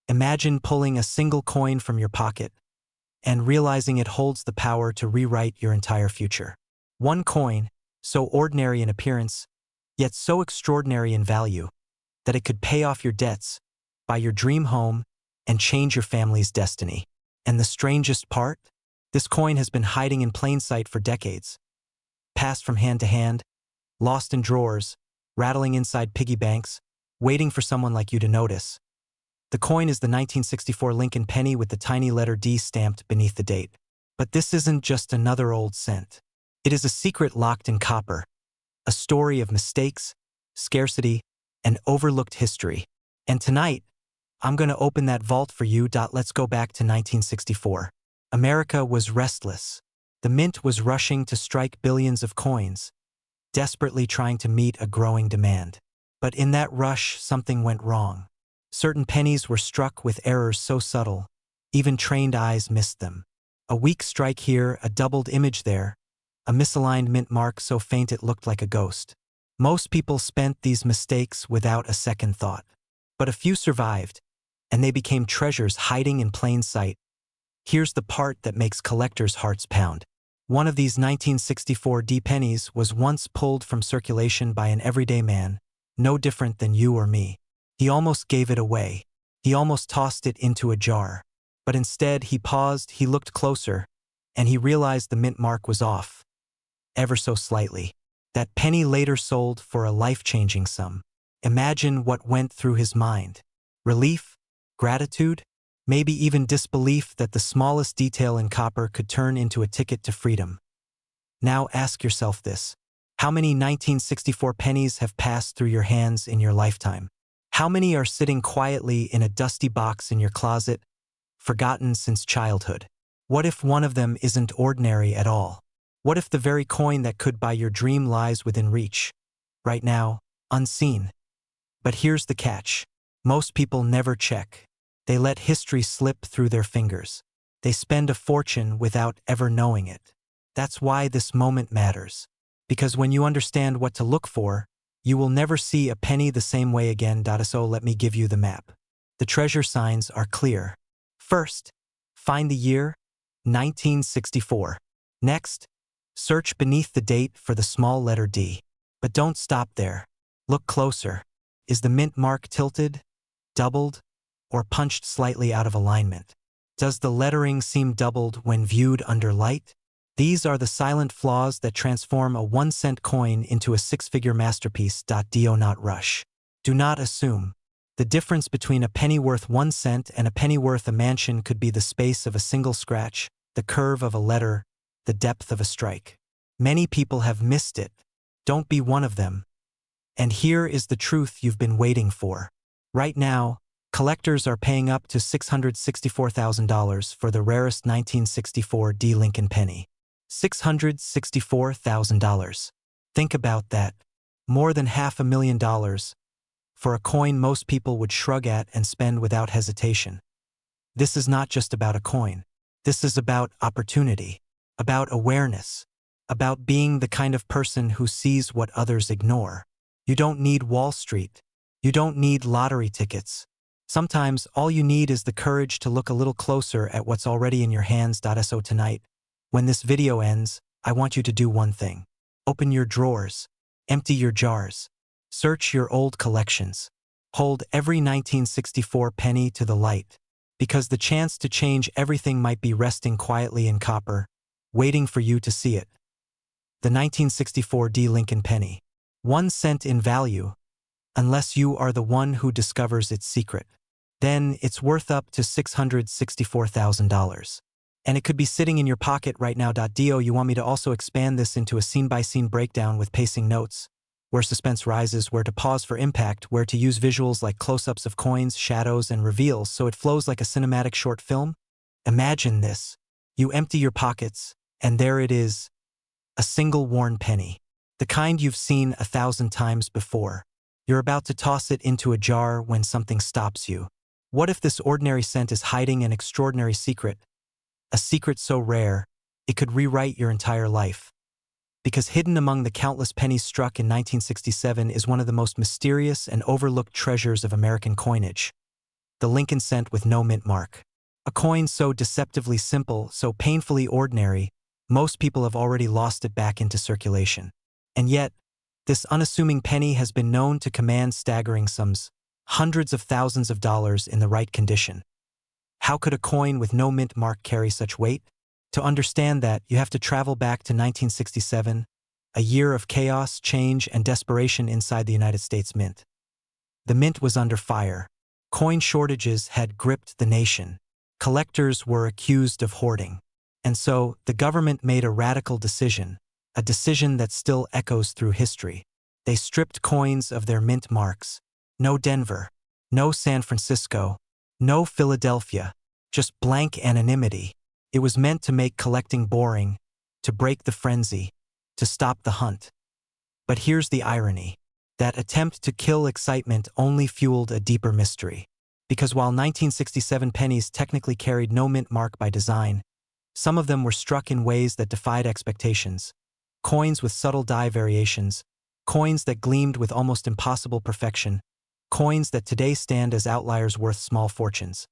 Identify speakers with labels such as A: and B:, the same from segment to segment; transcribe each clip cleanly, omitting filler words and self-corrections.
A: Imagine pulling a single coin from your pocket and realizing it holds the power to rewrite your entire future. One coin, so ordinary in appearance, yet so extraordinary in value, that it could pay off your debts, buy your dream home, and change your family's destiny. And the strangest part? This coin has been hiding in plain sight for decades, passed from hand to hand, lost in drawers, rattling inside piggy banks, waiting for someone like you to notice. The coin is the 1964 Lincoln penny with the tiny letter D stamped beneath the date. But this isn't just another old cent. It is a secret locked in copper, a story of mistakes, scarcity, and overlooked history. And tonight, I'm going to open that vault for you. Let's go back to 1964. America was restless. The mint was rushing to strike billions of coins, desperately trying to meet a growing demand. But in that rush, something went wrong. Certain pennies were struck with errors so subtle, even trained eyes missed them. A weak strike here, a doubled image there, a misaligned mint mark so faint it looked like a ghost. Most people spent these mistakes without a second thought. But a few survived, and they became treasures hiding in plain sight. Here's the part that makes collectors' hearts pound. One of these 1964 D pennies was once pulled from circulation by an everyday man, no different than you or me. He almost gave it away. He almost tossed it into a jar. But instead, he paused, he looked closer, and he realized the mint mark was off, ever so slightly. That penny later sold for a life-changing sum. Imagine what went through his mind. Relief, gratitude, maybe even disbelief that the smallest detail in copper could turn into a ticket to freedom. Now ask yourself this. How many 1964 pennies have passed through your hands in your lifetime? How many are sitting quietly in a dusty box in your closet, forgotten since childhood? What if one of them isn't ordinary at all? What if the very coin that could buy your dream lies within reach, right now, unseen? But here's the catch. Most people never check. They let history slip through their fingers. They spend a fortune without ever knowing it. That's why this moment matters. Because when you understand what to look for, you will never see a penny the same way again. So let me give you the map. The treasure signs are clear. First, find the year, 1964. Next, search beneath the date for the small letter D. But don't stop there. Look closer. Is the mint mark tilted, doubled, or punched slightly out of alignment? Does the lettering seem doubled when viewed under light? These are the silent flaws that transform a 1-cent coin into a six-figure masterpiece. Do not rush. Do not assume. The difference between a penny worth 1 cent and a penny worth a mansion could be the space of a single scratch, the curve of a letter, the depth of a strike. Many people have missed it. Don't be one of them. And here is the truth you've been waiting for. Right now, collectors are paying up to $664,000 for the rarest 1964 D Lincoln penny. $664,000. Think about that. More than $500,000 for a coin most people would shrug at and spend without hesitation. This is not just about a coin. This is about opportunity, about awareness, about being the kind of person who sees what others ignore. You don't need Wall Street. You don't need lottery tickets. Sometimes all you need is the courage to look a little closer at what's already in your hands. So tonight, when this video ends, I want you to do one thing. Open your drawers, empty your jars, search your old collections. Hold every 1964 penny to the light, because the chance to change everything might be resting quietly in copper, waiting for you to see it. The 1964 D Lincoln penny. 1 cent in value, unless you are the one who discovers its secret. Then it's worth up to $664,000. And it could be sitting in your pocket right now. Do you want me to also expand this into a scene-by-scene breakdown with pacing notes, where suspense rises, where to pause for impact, where to use visuals like close-ups of coins, shadows, and reveals so it flows like a cinematic short film? Imagine this. You empty your pockets, and there it is, a single worn penny. The kind you've seen 1,000 times before. You're about to toss it into a jar when something stops you. What if this ordinary cent is hiding an extraordinary secret? A secret so rare, it could rewrite your entire life. Because hidden among the countless pennies struck in 1967 is one of the most mysterious and overlooked treasures of American coinage. the Lincoln cent with no mint mark. A coin so deceptively simple, so painfully ordinary, most people have already lost it back into circulation. And yet, this unassuming penny has been known to command staggering sums, hundreds of thousands of dollars in the right condition. How could a coin with no mint mark carry such weight? To understand that, you have to travel back to 1967, a year of chaos, change, and desperation inside the United States Mint. The mint was under fire. Coin shortages had gripped the nation. Collectors were accused of hoarding. And so, the government made a radical decision, a decision that still echoes through history. They stripped coins of their mint marks. No Denver, no San Francisco, no Philadelphia, just blank anonymity. It was meant to make collecting boring, to break the frenzy, to stop the hunt. But here's the irony. That attempt to kill excitement only fueled a deeper mystery. Because while 1967 pennies technically carried no mint mark by design, some of them were struck in ways that defied expectations. Coins with subtle die variations, coins that gleamed with almost impossible perfection, coins that today stand as outliers worth small fortunes.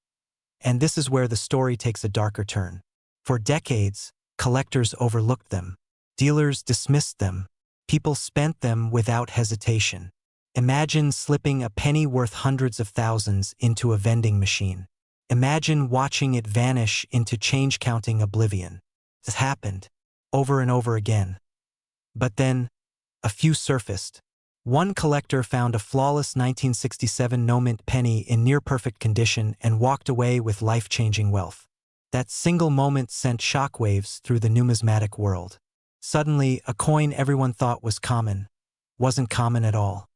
A: And this is where the story takes a darker turn. For decades, collectors overlooked them. Dealers dismissed them. People spent them without hesitation. Imagine slipping a penny worth hundreds of thousands into a vending machine. Imagine watching it vanish into change-counting oblivion. This happened, over and over again. But then, a few surfaced. One collector found a flawless 1967 no-mint penny in near-perfect condition and walked away with life-changing wealth. That single moment sent shockwaves through the numismatic world. Suddenly, a coin everyone thought was common wasn't common at all.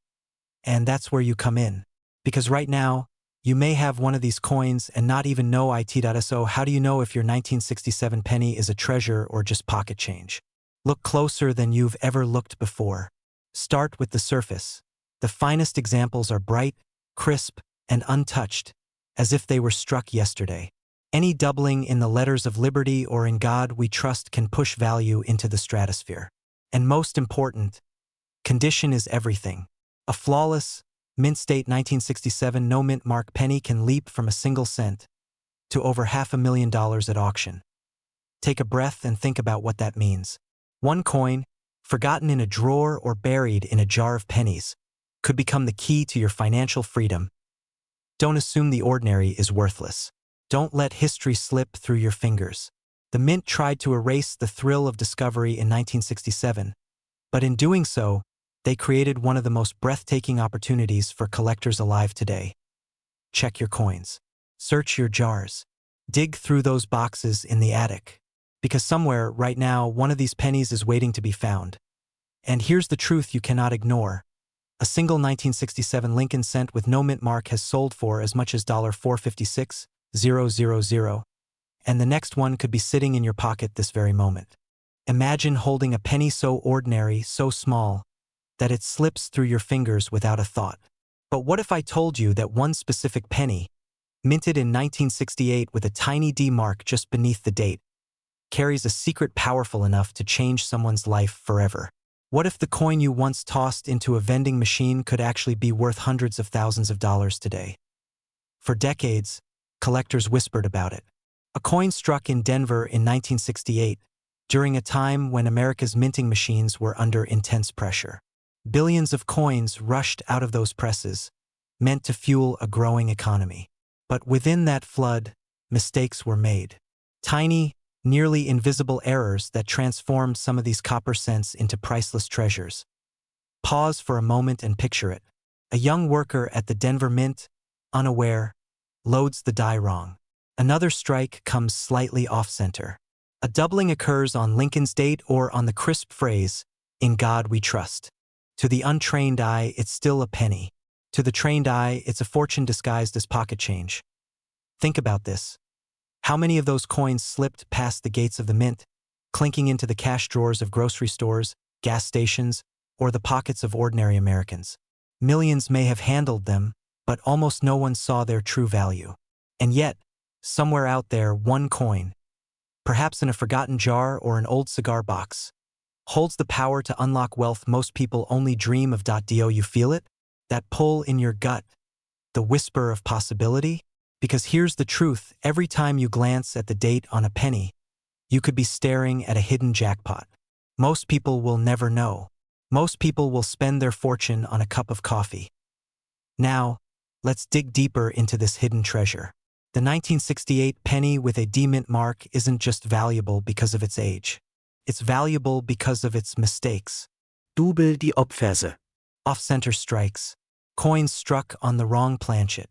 A: And that's where you come in. Because right now, you may have one of these coins and not even know it. So how do you know if your 1967 penny is a treasure or just pocket change? Look closer than you've ever looked before. Start with the surface. The finest examples are bright, crisp, and untouched, as if they were struck yesterday. Any doubling in the letters of liberty or in God we trust can push value into the stratosphere. And most important, condition is everything. A flawless, mint state 1967 no mint mark penny can leap from a single cent to over $500,000 at auction. Take a breath and think about what that means. One coin, forgotten in a drawer or buried in a jar of pennies, could become the key to your financial freedom. Don't assume the ordinary is worthless. Don't let history slip through your fingers. The mint tried to erase the thrill of discovery in 1967, but in doing so, they created one of the most breathtaking opportunities for collectors alive today. Check your coins. Search your jars. Dig through those boxes in the attic. Because somewhere, right now, one of these pennies is waiting to be found. And here's the truth you cannot ignore. A single 1967 Lincoln cent with no mint mark has sold for as much as $456,000, and the next one could be sitting in your pocket this very moment. Imagine holding a penny so ordinary, so small, that it slips through your fingers without a thought. But what if I told you that one specific penny, minted in 1968 with a tiny D mark just beneath the date, carries a secret powerful enough to change someone's life forever? What if the coin you once tossed into a vending machine could actually be worth hundreds of thousands of dollars today? For decades, collectors whispered about it. A coin struck in Denver in 1968, during a time when America's minting machines were under intense pressure. Billions of coins rushed out of those presses, meant to fuel a growing economy. But within that flood, mistakes were made. Tiny, nearly invisible errors that transformed some of these copper cents into priceless treasures. Pause for a moment and picture it. A young worker at the Denver Mint, unaware, loads the die wrong. Another strike comes slightly off-center. A doubling occurs on Lincoln's date or on the crisp phrase, "In God we trust." To the untrained eye, it's still a penny. To the trained eye, it's a fortune disguised as pocket change. Think about this. How many of those coins slipped past the gates of the mint, clinking into the cash drawers of grocery stores, gas stations, or the pockets of ordinary Americans? Millions may have handled them, but almost no one saw their true value. And yet, somewhere out there, one coin, perhaps in a forgotten jar or an old cigar box, holds the power to unlock wealth most people only dream of. Do you feel it? That pull in your gut? The whisper of possibility? Because here's the truth, every time you glance at the date on a penny, you could be staring at a hidden jackpot. Most people will never know. Most people will spend their fortune on a cup of coffee. Now, let's dig deeper into this hidden treasure. The 1968 penny with a D mint mark isn't just valuable because of its age. It's valuable because of its mistakes.
B: Double die Obverse.
A: Off-center strikes. Coins struck on the wrong planchet.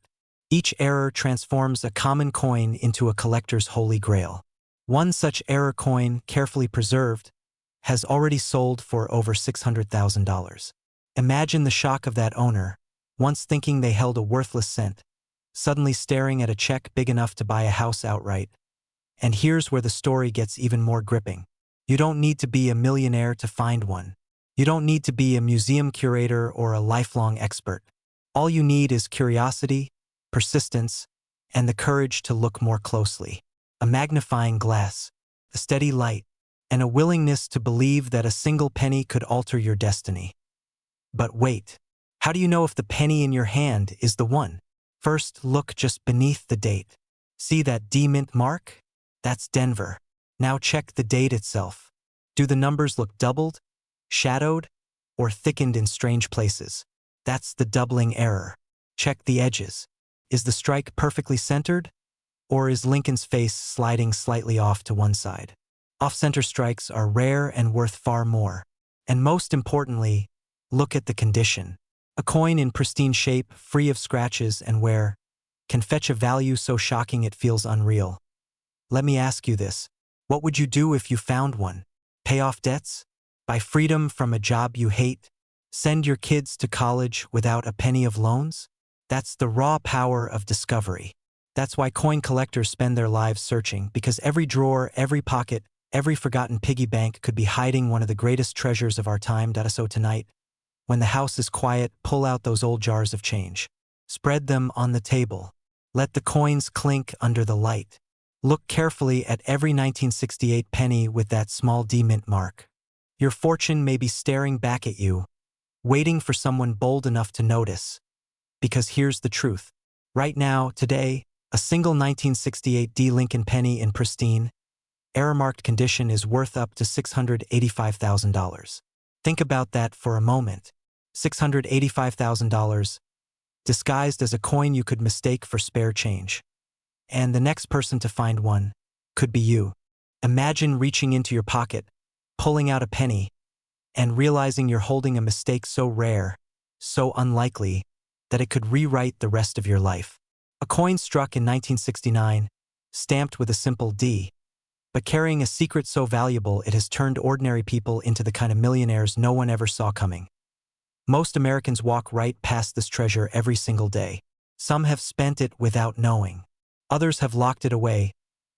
A: Each error transforms a common coin into a collector's holy grail. One such error coin, carefully preserved, has already sold for over $600,000. Imagine the shock of that owner, once thinking they held a worthless cent, suddenly staring at a check big enough to buy a house outright. And here's where the story gets even more gripping. You don't need to be a millionaire to find one. You don't need to be a museum curator or a lifelong expert. All you need is curiosity, persistence, and the courage to look more closely. A magnifying glass, a steady light, and a willingness to believe that a single penny could alter your destiny. But wait, how do you know if the penny in your hand is the one? First, look just beneath the date. See that D mint mark? That's Denver. Now check the date itself. Do the numbers look doubled, shadowed, or thickened in strange places? That's the doubling error. Check the edges. Is the strike perfectly centered? Or is Lincoln's face sliding slightly off to one side? Off-center strikes are rare and worth far more. And most importantly, look at the condition. A coin in pristine shape, free of scratches and wear, can fetch a value so shocking it feels unreal. Let me ask you this. What would you do if you found one? Pay off debts? Buy freedom from a job you hate? Send your kids to college without a penny of loans? That's the raw power of discovery. That's why coin collectors spend their lives searching, because every drawer, every pocket, every forgotten piggy bank could be hiding one of the greatest treasures of our time. So tonight, when the house is quiet, pull out those old jars of change. Spread them on the table. Let the coins clink under the light. Look carefully at every 1968 penny with that small D mint mark. Your fortune may be staring back at you, waiting for someone bold enough to notice. Because here's the truth. Right now, today, a single 1968 D Lincoln penny in pristine, error-marked condition is worth up to $685,000. Think about that for a moment. $685,000, disguised as a coin you could mistake for spare change. And the next person to find one could be you. Imagine reaching into your pocket, pulling out a penny, and realizing you're holding a mistake so rare, so unlikely, that it could rewrite the rest of your life. A coin struck in 1969, stamped with a simple D, but carrying a secret so valuable it has turned ordinary people into the kind of millionaires no one ever saw coming. Most Americans walk right past this treasure every single day. Some have spent it without knowing. Others have locked it away,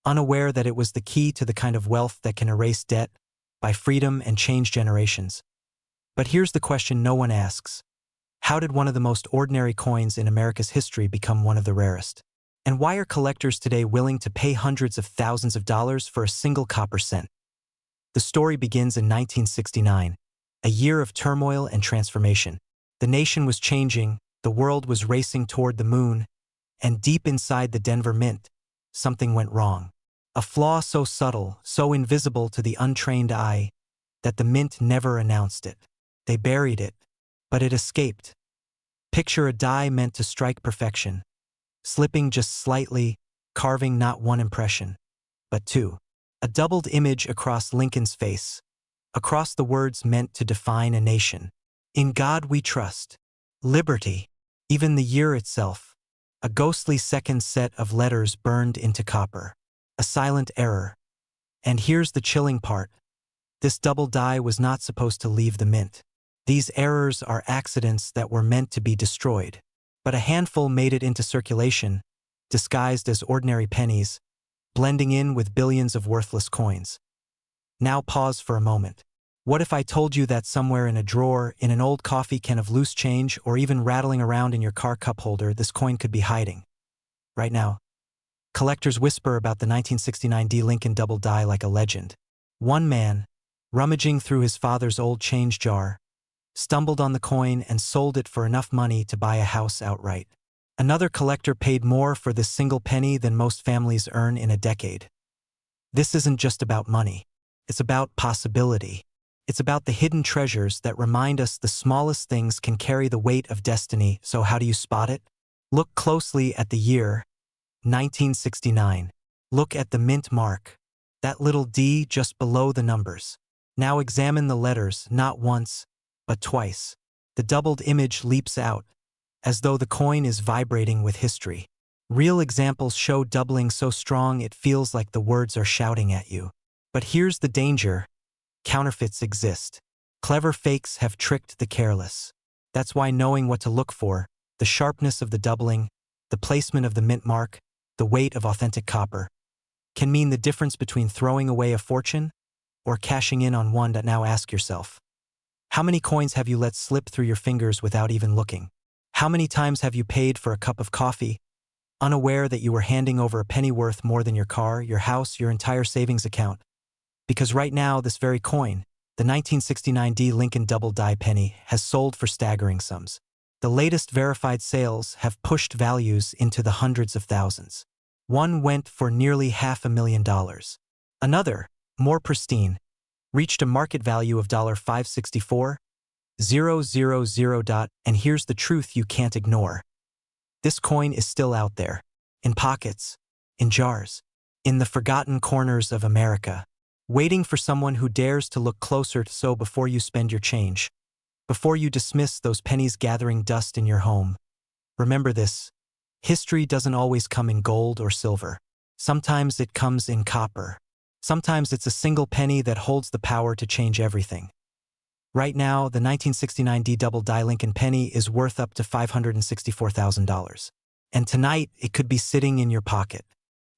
A: unaware that it was the key to the kind of wealth that can erase debt, buy freedom, and change generations. But here's the question no one asks. How did one of the most ordinary coins in America's history become one of the rarest? And why are collectors today willing to pay hundreds of thousands of dollars for a single copper cent? The story begins in 1969, a year of turmoil and transformation. The nation was changing, the world was racing toward the moon, and deep inside the Denver Mint, something went wrong. A flaw so subtle, so invisible to the untrained eye, that the Mint never announced it. They buried it, but it escaped. Picture a die meant to strike perfection, slipping just slightly, carving not one impression, but two. A doubled image across Lincoln's face, across the words meant to define a nation. In God we trust. Liberty. Even the year itself. A ghostly second set of letters burned into copper. A silent error. And here's the chilling part. This double die was not supposed to leave the Mint. These errors are accidents that were meant to be destroyed. But a handful made it into circulation, disguised as ordinary pennies, blending in with billions of worthless coins. Now pause for a moment. What if I told you that somewhere in a drawer, in an old coffee can of loose change, or even rattling around in your car cup holder, this coin could be hiding? Right now, collectors whisper about the 1969 D Lincoln double die like a legend. One man, rummaging through his father's old change jar, stumbled on the coin and sold it for enough money to buy a house outright. Another collector paid more for this single penny than most families earn in a decade. This isn't just about money. It's about possibility. It's about the hidden treasures that remind us the smallest things can carry the weight of destiny. So how do you spot it? Look closely at the year, 1969. Look at the mint mark, that little D just below the numbers. Now examine the letters, not once, but twice. The doubled image leaps out, as though the coin is vibrating with history. Real examples show doubling so strong it feels like the words are shouting at you. But here's the danger. Counterfeits exist. Clever fakes have tricked the careless. That's why knowing what to look for, the sharpness of the doubling, the placement of the mint mark, the weight of authentic copper, can mean the difference between throwing away a fortune or cashing in on one. That now ask yourself, how many coins have you let slip through your fingers without even looking? How many times have you paid for a cup of coffee, unaware that you were handing over a penny worth more than your car, your house, your entire savings account? Because right now, this very coin, the 1969 D Lincoln double die penny, has sold for staggering sums. The latest verified sales have pushed values into the hundreds of thousands. One went for nearly $500,000. Another, more pristine, reached a market value of $564,000. And here's the truth you can't ignore. This coin is still out there, in pockets, in jars, in the forgotten corners of America, waiting for someone who dares to look closer. So before you spend your change, before you dismiss those pennies gathering dust in your home, remember this: history doesn't always come in gold or silver. Sometimes it comes in copper. Sometimes it's a single penny that holds the power to change everything. Right now, the 1969 D double die Lincoln penny is worth up to $564,000. And tonight, it could be sitting in your pocket.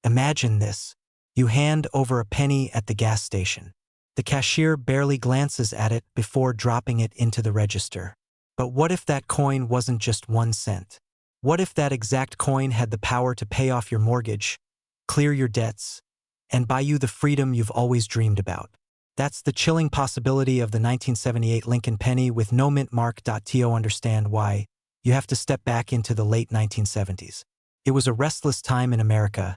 A: Imagine this. You hand over a penny at the gas station. The cashier barely glances at it before dropping it into the register. But what if that coin wasn't just 1 cent? What if that exact coin had the power to pay off your mortgage, clear your debts, and buy you the freedom you've always dreamed about? That's the chilling possibility of the 1978 Lincoln penny with no mint mark. To understand why, you have to step back into the late 1970s. It was a restless time in America.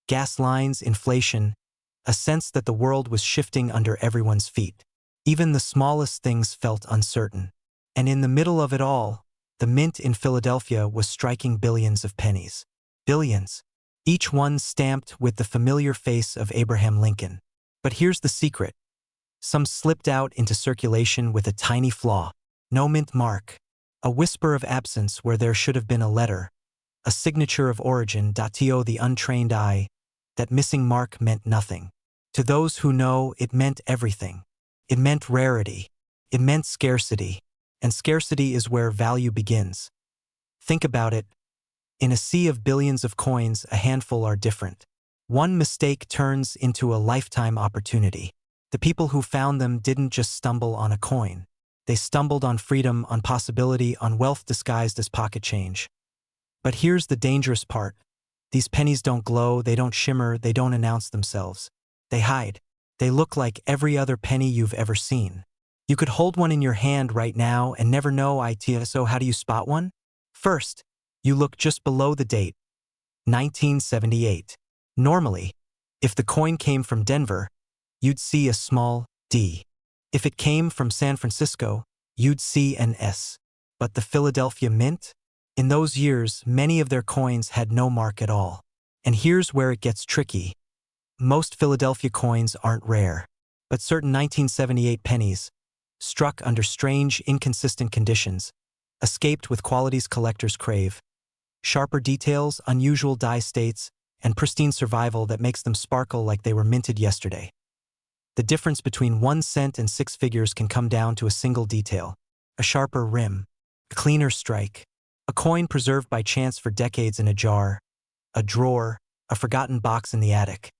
A: Gas lines, inflation, a sense that the world was shifting under everyone's feet. Even the smallest things felt uncertain. And in the middle of it all, the mint in Philadelphia was striking billions of pennies. Billions, each one stamped with the familiar face of Abraham Lincoln. But here's the secret. Some slipped out into circulation with a tiny flaw. No mint mark. A whisper of absence where there should have been a letter. A signature of origin. To the untrained eye, that missing mark meant nothing. To those who know, it meant everything. It meant rarity. It meant scarcity. And scarcity is where value begins. Think about it. In a sea of billions of coins, a handful are different. One mistake turns into a lifetime opportunity. The people who found them didn't just stumble on a coin. They stumbled on freedom, on possibility, on wealth disguised as pocket change. But here's the dangerous part. These pennies don't glow, they don't shimmer, they don't announce themselves. They hide. They look like every other penny you've ever seen. You could hold one in your hand right now and never know it. So how do you spot one? First, you look just below the date, 1978. Normally, if the coin came from Denver, you'd see a small D. If it came from San Francisco, you'd see an S. But the Philadelphia Mint? In those years, many of their coins had no mark at all. And here's where it gets tricky. Most Philadelphia coins aren't rare, but certain 1978 pennies, struck under strange, inconsistent conditions, escaped with qualities collectors crave. Sharper details, unusual die states, and pristine survival that makes them sparkle like they were minted yesterday. The difference between 1 cent and 6 figures can come down to a single detail: a sharper rim, a cleaner strike, a coin preserved by chance for decades in a jar, a drawer, a forgotten box in the attic.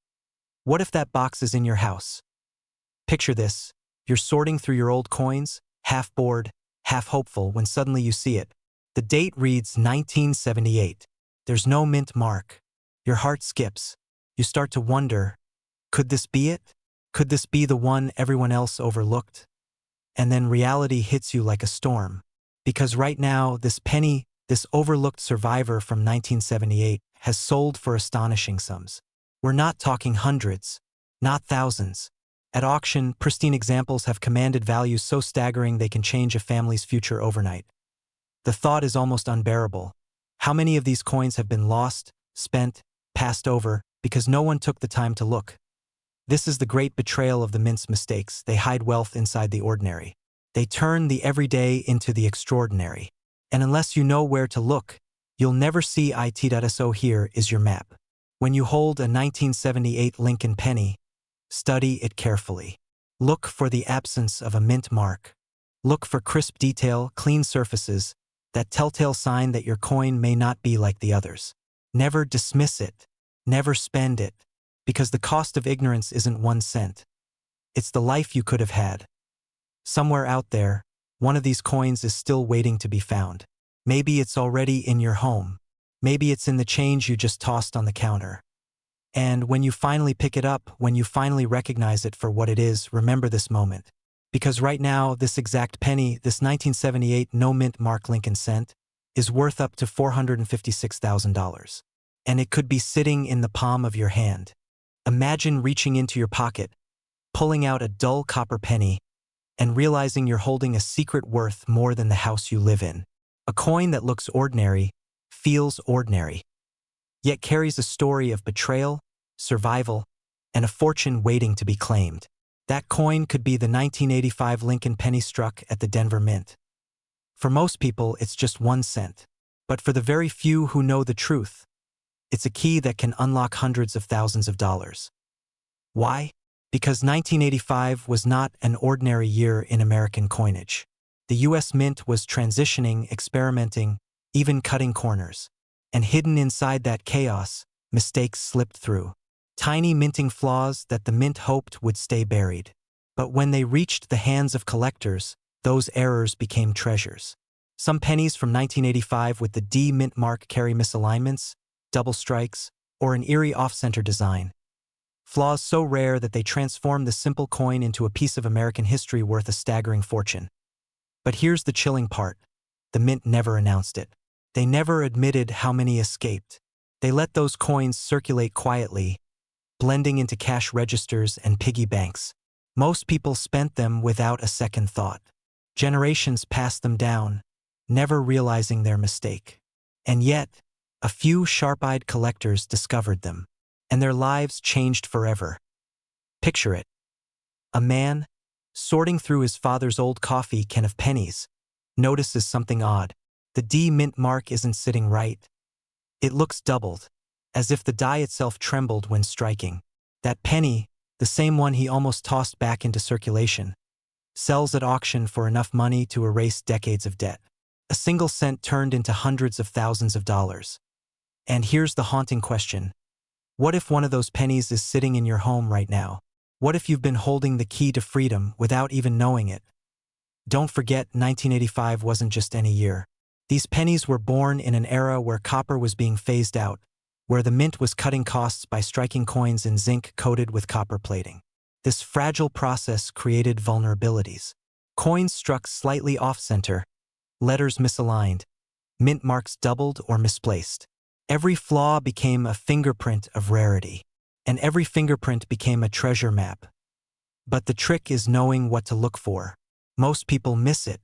A: What if that box is in your house? Picture this. You're sorting through your old coins, half bored, half hopeful, when suddenly you see it. The date reads 1978. There's no mint mark. Your heart skips. You start to wonder, could this be it? Could this be the one everyone else overlooked? And then reality hits you like a storm. Because right now, this penny This overlooked survivor from 1978 has sold for astonishing sums. We're not talking hundreds, not thousands. At auction, pristine examples have commanded values so staggering they can change a family's future overnight. The thought is almost unbearable. How many of these coins have been lost, spent, passed over, because no one took the time to look? This is the great betrayal of the mint's mistakes. They hide wealth inside the ordinary. They turn the everyday into the extraordinary. And unless you know where to look, you'll never see it. So here is your map. When you hold a 1978 Lincoln penny, study it carefully. Look for the absence of a mint mark. Look for crisp detail, clean surfaces, that telltale sign that your coin may not be like the others. Never dismiss it. Never spend it. Because the cost of ignorance isn't 1 cent. It's the life you could have had. Somewhere out there, one of these coins is still waiting to be found. Maybe it's already in your home. Maybe it's in the change you just tossed on the counter. And when you finally pick it up, when you finally recognize it for what it is, remember this moment. Because right now, this exact penny, this 1978 no mint mark Lincoln cent, is worth up to $456,000. And it could be sitting in the palm of your hand. Imagine reaching into your pocket, pulling out a dull copper penny, and realizing you're holding a secret worth more than the house you live in. A coin that looks ordinary, feels ordinary, yet carries a story of betrayal, survival, and a fortune waiting to be claimed. That coin could be the 1985 Lincoln penny struck at the Denver Mint. For most people, it's just 1 cent. But for the very few who know the truth, it's a key that can unlock hundreds of thousands of dollars. Why? Because 1985 was not an ordinary year in American coinage. The U.S. Mint was transitioning, experimenting, even cutting corners. And hidden inside that chaos, mistakes slipped through. Tiny minting flaws that the mint hoped would stay buried. But when they reached the hands of collectors, those errors became treasures. Some pennies from 1985 with the D mint mark carry misalignments, double strikes, or an eerie off-center design. Flaws so rare that they transform the simple coin into a piece of American history worth a staggering fortune. But here's the chilling part. The mint never announced it. They never admitted how many escaped. They let those coins circulate quietly, blending into cash registers and piggy banks. Most people spent them without a second thought. Generations passed them down, never realizing their mistake. And yet, a few sharp-eyed collectors discovered them, and their lives changed forever. Picture it. A man, sorting through his father's old coffee can of pennies, notices something odd. The D mint mark isn't sitting right. It looks doubled, as if the die itself trembled when striking. That penny, the same one he almost tossed back into circulation, sells at auction for enough money to erase decades of debt. A single cent turned into hundreds of thousands of dollars. And here's the haunting question. What if one of those pennies is sitting in your home right now? What if you've been holding the key to freedom without even knowing it? Don't forget, 1985 wasn't just any year. These pennies were born in an era where copper was being phased out, where the mint was cutting costs by striking coins in zinc coated with copper plating. This fragile process created vulnerabilities. Coins struck slightly off-center, letters misaligned, mint marks doubled or misplaced. Every flaw became a fingerprint of rarity, and every fingerprint became a treasure map. But the trick is knowing what to look for. Most people miss it.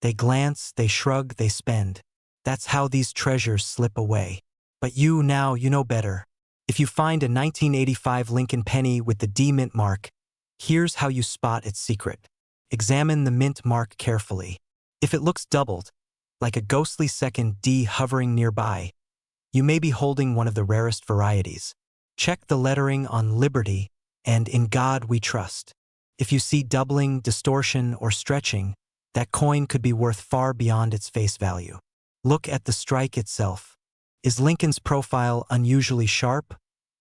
A: They glance, they shrug, they spend. That's how these treasures slip away. But you know better. If you find a 1985 Lincoln penny with the D mint mark, here's how you spot its secret. Examine the mint mark carefully. If it looks doubled, like a ghostly second D hovering nearby, you may be holding one of the rarest varieties. Check the lettering on Liberty and In God We Trust. If you see doubling, distortion, or stretching, that coin could be worth far beyond its face value. Look at the strike itself. Is Lincoln's profile unusually sharp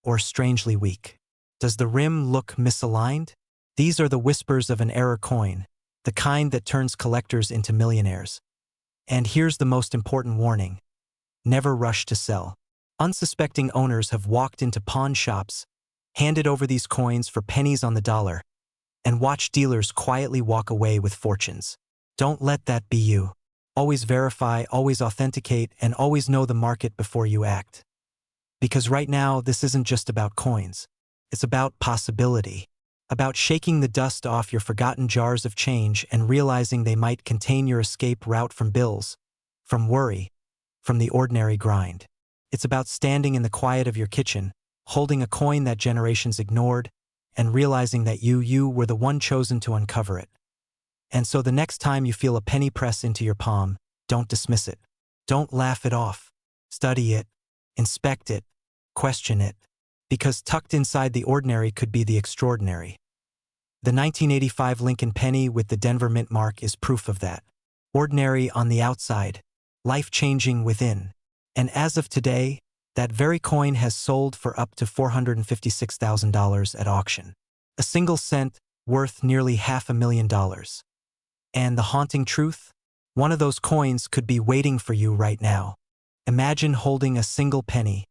A: or strangely weak? Does the rim look misaligned? These are the whispers of an error coin, the kind that turns collectors into millionaires. And here's the most important warning. Never rush to sell. Unsuspecting owners have walked into pawn shops, handed over these coins for pennies on the dollar, and watched dealers quietly walk away with fortunes. Don't let that be you. Always verify, always authenticate, and always know the market before you act. Because right now, this isn't just about coins. It's about possibility. About shaking the dust off your forgotten jars of change and realizing they might contain your escape route from bills, from worry, from the ordinary grind. It's about standing in the quiet of your kitchen, holding a coin that generations ignored, and realizing that you were the one chosen to uncover it. And so the next time you feel a penny press into your palm, don't dismiss it. Don't laugh it off. Study it, inspect it, question it. Because tucked inside the ordinary could be the extraordinary. The 1985 Lincoln penny with the Denver Mint mark is proof of that. Ordinary on the outside, life-changing within. And as of today, that very coin has sold for up to $456,000 at auction. A single cent worth nearly $500,000. And the haunting truth? One of those coins could be waiting for you right now. Imagine holding a single penny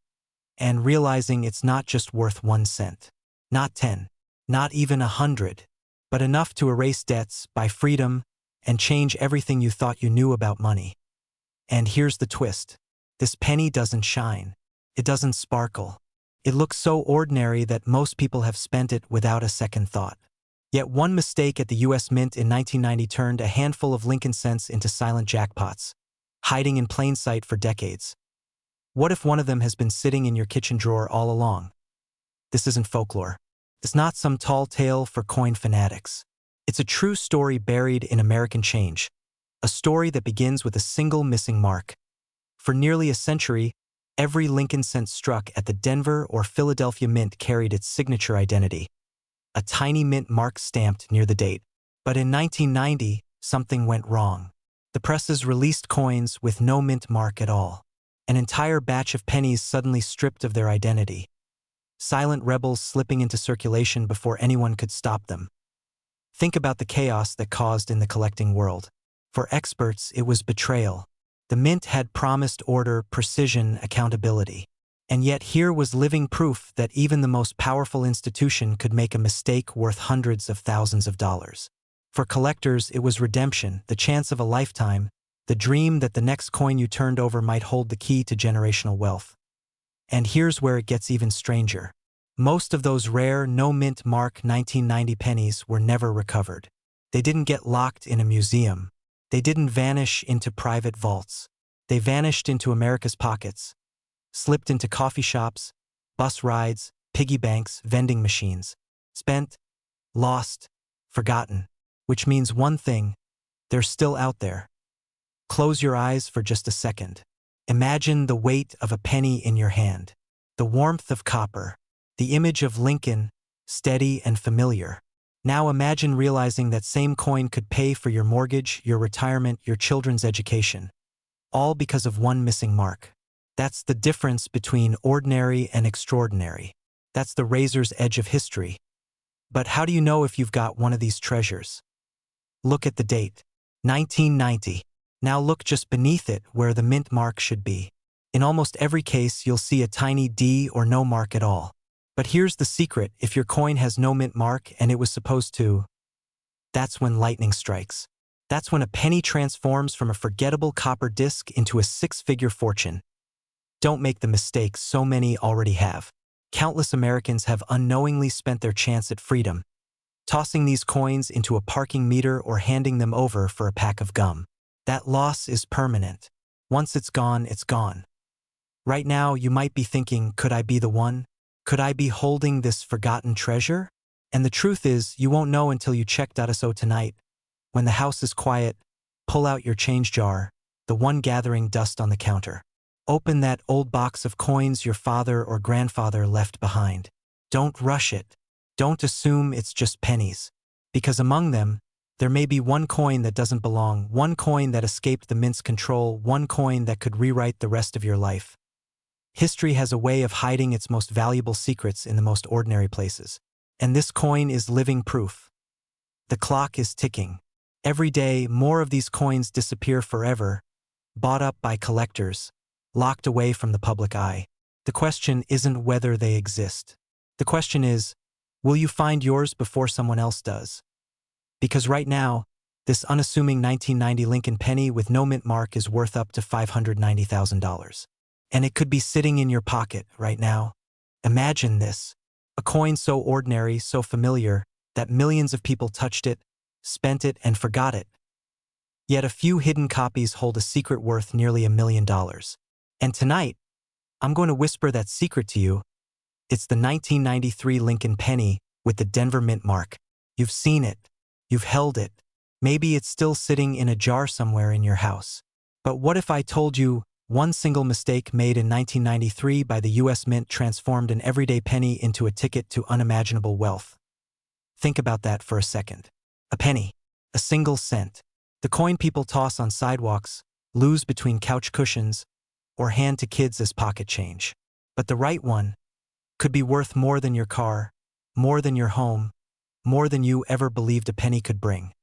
A: and realizing it's not just worth 1 cent, not 10, not even 100, but enough to erase debts, buy freedom, and change everything you thought you knew about money. And here's the twist. This penny doesn't shine. It doesn't sparkle. It looks so ordinary that most people have spent it without a second thought. Yet one mistake at the US Mint in 1990 turned a handful of Lincoln cents into silent jackpots, hiding in plain sight for decades. What if one of them has been sitting in your kitchen drawer all along? This isn't folklore. It's not some tall tale for coin fanatics. It's a true story buried in American change, a story that begins with a single missing mark. For nearly a century, every Lincoln cent struck at the Denver or Philadelphia Mint carried its signature identity, a tiny mint mark stamped near the date. But in 1990, something went wrong. The presses released coins with no mint mark at all. An entire batch of pennies suddenly stripped of their identity. Silent rebels slipping into circulation before anyone could stop them. Think about the chaos that caused in the collecting world. For experts, it was betrayal. The mint had promised order, precision, accountability. And yet here was living proof that even the most powerful institution could make a mistake worth hundreds of thousands of dollars. For collectors, it was redemption, the chance of a lifetime, the dream that the next coin you turned over might hold the key to generational wealth. And here's where it gets even stranger. Most of those rare, no-mint mark 1990 pennies were never recovered. They didn't get locked in a museum. They didn't vanish into private vaults. They vanished into America's pockets, slipped into coffee shops, bus rides, piggy banks, vending machines. Spent, lost, forgotten. Which means one thing, they're still out there. Close your eyes for just a second. Imagine the weight of a penny in your hand, the warmth of copper, the image of Lincoln, steady and familiar. Now imagine realizing that same coin could pay for your mortgage, your retirement, your children's education, all because of one missing mark. That's the difference between ordinary and extraordinary. That's the razor's edge of history. But how do you know if you've got one of these treasures? Look at the date, 1990. Now look just beneath it where the mint mark should be. In almost every case, you'll see a tiny D or no mark at all. But here's the secret: if your coin has no mint mark and it was supposed to, that's when lightning strikes. That's when a penny transforms from a forgettable copper disc into a six-figure fortune. Don't make the mistake so many already have. Countless Americans have unknowingly spent their chance at freedom, tossing these coins into a parking meter or handing them over for a pack of gum. That loss is permanent. Once it's gone, it's gone. Right now, you might be thinking, could I be the one? Could I be holding this forgotten treasure? And the truth is, you won't know until you check. So tonight, when the house is quiet, pull out your change jar, the one gathering dust on the counter. Open that old box of coins your father or grandfather left behind. Don't rush it. Don't assume it's just pennies. Because among them, there may be one coin that doesn't belong, one coin that escaped the mint's control, one coin that could rewrite the rest of your life. History has a way of hiding its most valuable secrets in the most ordinary places. And this coin is living proof. The clock is ticking. Every day, more of these coins disappear forever, bought up by collectors, locked away from the public eye. The question isn't whether they exist. The question is, will you find yours before someone else does? Because right now, This unassuming 1990 Lincoln penny with no mint mark is worth up to $590,000. And it could be sitting in your pocket right now. Imagine this. A coin so ordinary, so familiar, that millions of people touched it, spent it, and forgot it. Yet a few hidden copies hold a secret worth nearly $1 million. And tonight, I'm going to whisper that secret to you. It's the 1993 Lincoln penny with the Denver mint mark. You've seen it. You've held it. Maybe it's still sitting in a jar somewhere in your house. But what if I told you one single mistake made in 1993 by the US Mint transformed an everyday penny into a ticket to unimaginable wealth? Think about that for a second. A penny. A single cent. The coin people toss on sidewalks, lose between couch cushions, or hand to kids as pocket change. But the right one could be worth more than your car, more than your home, more than you ever believed a penny could bring.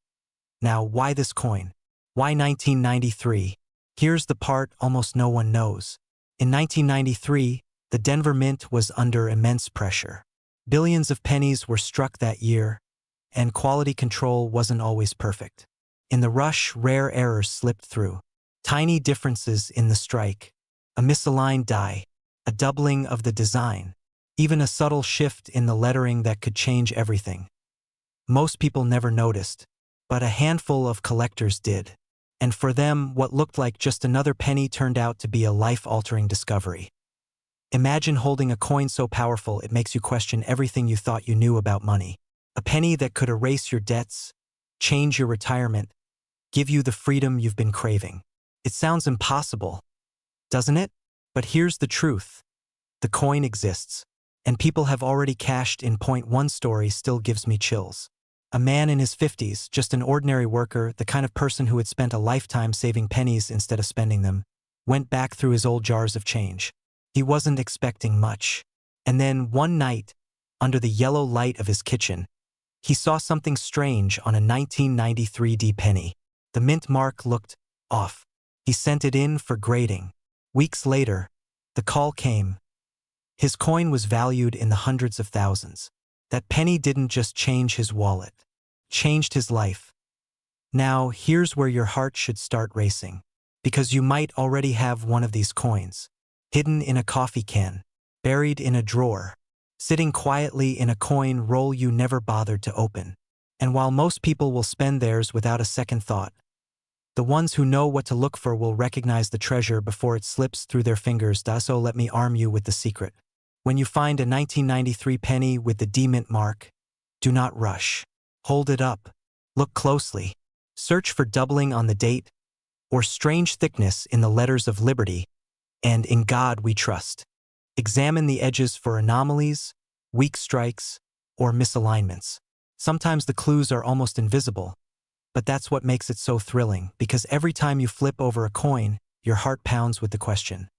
A: Now, why this coin? Why 1993? Here's the part almost no one knows. In 1993, the Denver Mint was under immense pressure. Billions of pennies were struck that year, and quality control wasn't always perfect. In the rush, rare errors slipped through. Tiny differences in the strike, a misaligned die, a doubling of the design, even a subtle shift in the lettering that could change everything. Most people never noticed, but a handful of collectors did. And for them, what looked like just another penny turned out to be a life-altering discovery. Imagine holding a coin so powerful it makes you question everything you thought you knew about money. A penny that could erase your debts, change your retirement, give you the freedom you've been craving. It sounds impossible, doesn't it? But here's the truth. The coin exists, and people have already cashed in. One story still gives me chills. A man in his 50s, just an ordinary worker, the kind of person who had spent a lifetime saving pennies instead of spending them, went back through his old jars of change. He wasn't expecting much. And then, one night, under the yellow light of his kitchen, he saw something strange on a 1993 D penny. The mint mark looked off. He sent it in for grading. Weeks later, the call came. His coin was valued in the hundreds of thousands. That penny didn't just change his wallet, changed his life. Now, here's where your heart should start racing, because you might already have one of these coins, hidden in a coffee can, buried in a drawer, sitting quietly in a coin roll you never bothered to open. And while most people will spend theirs without a second thought, the ones who know what to look for will recognize the treasure before it slips through their fingers. So let me arm you with the secret. When you find a 1993 penny with the D mint mark, do not rush. Hold it up. Look closely. Search for doubling on the date or strange thickness in the letters of liberty, and in God we trust. Examine the edges for anomalies, weak strikes, or misalignments. Sometimes the clues are almost invisible, but that's what makes it so thrilling, because every time you flip over a coin, your heart pounds with the question,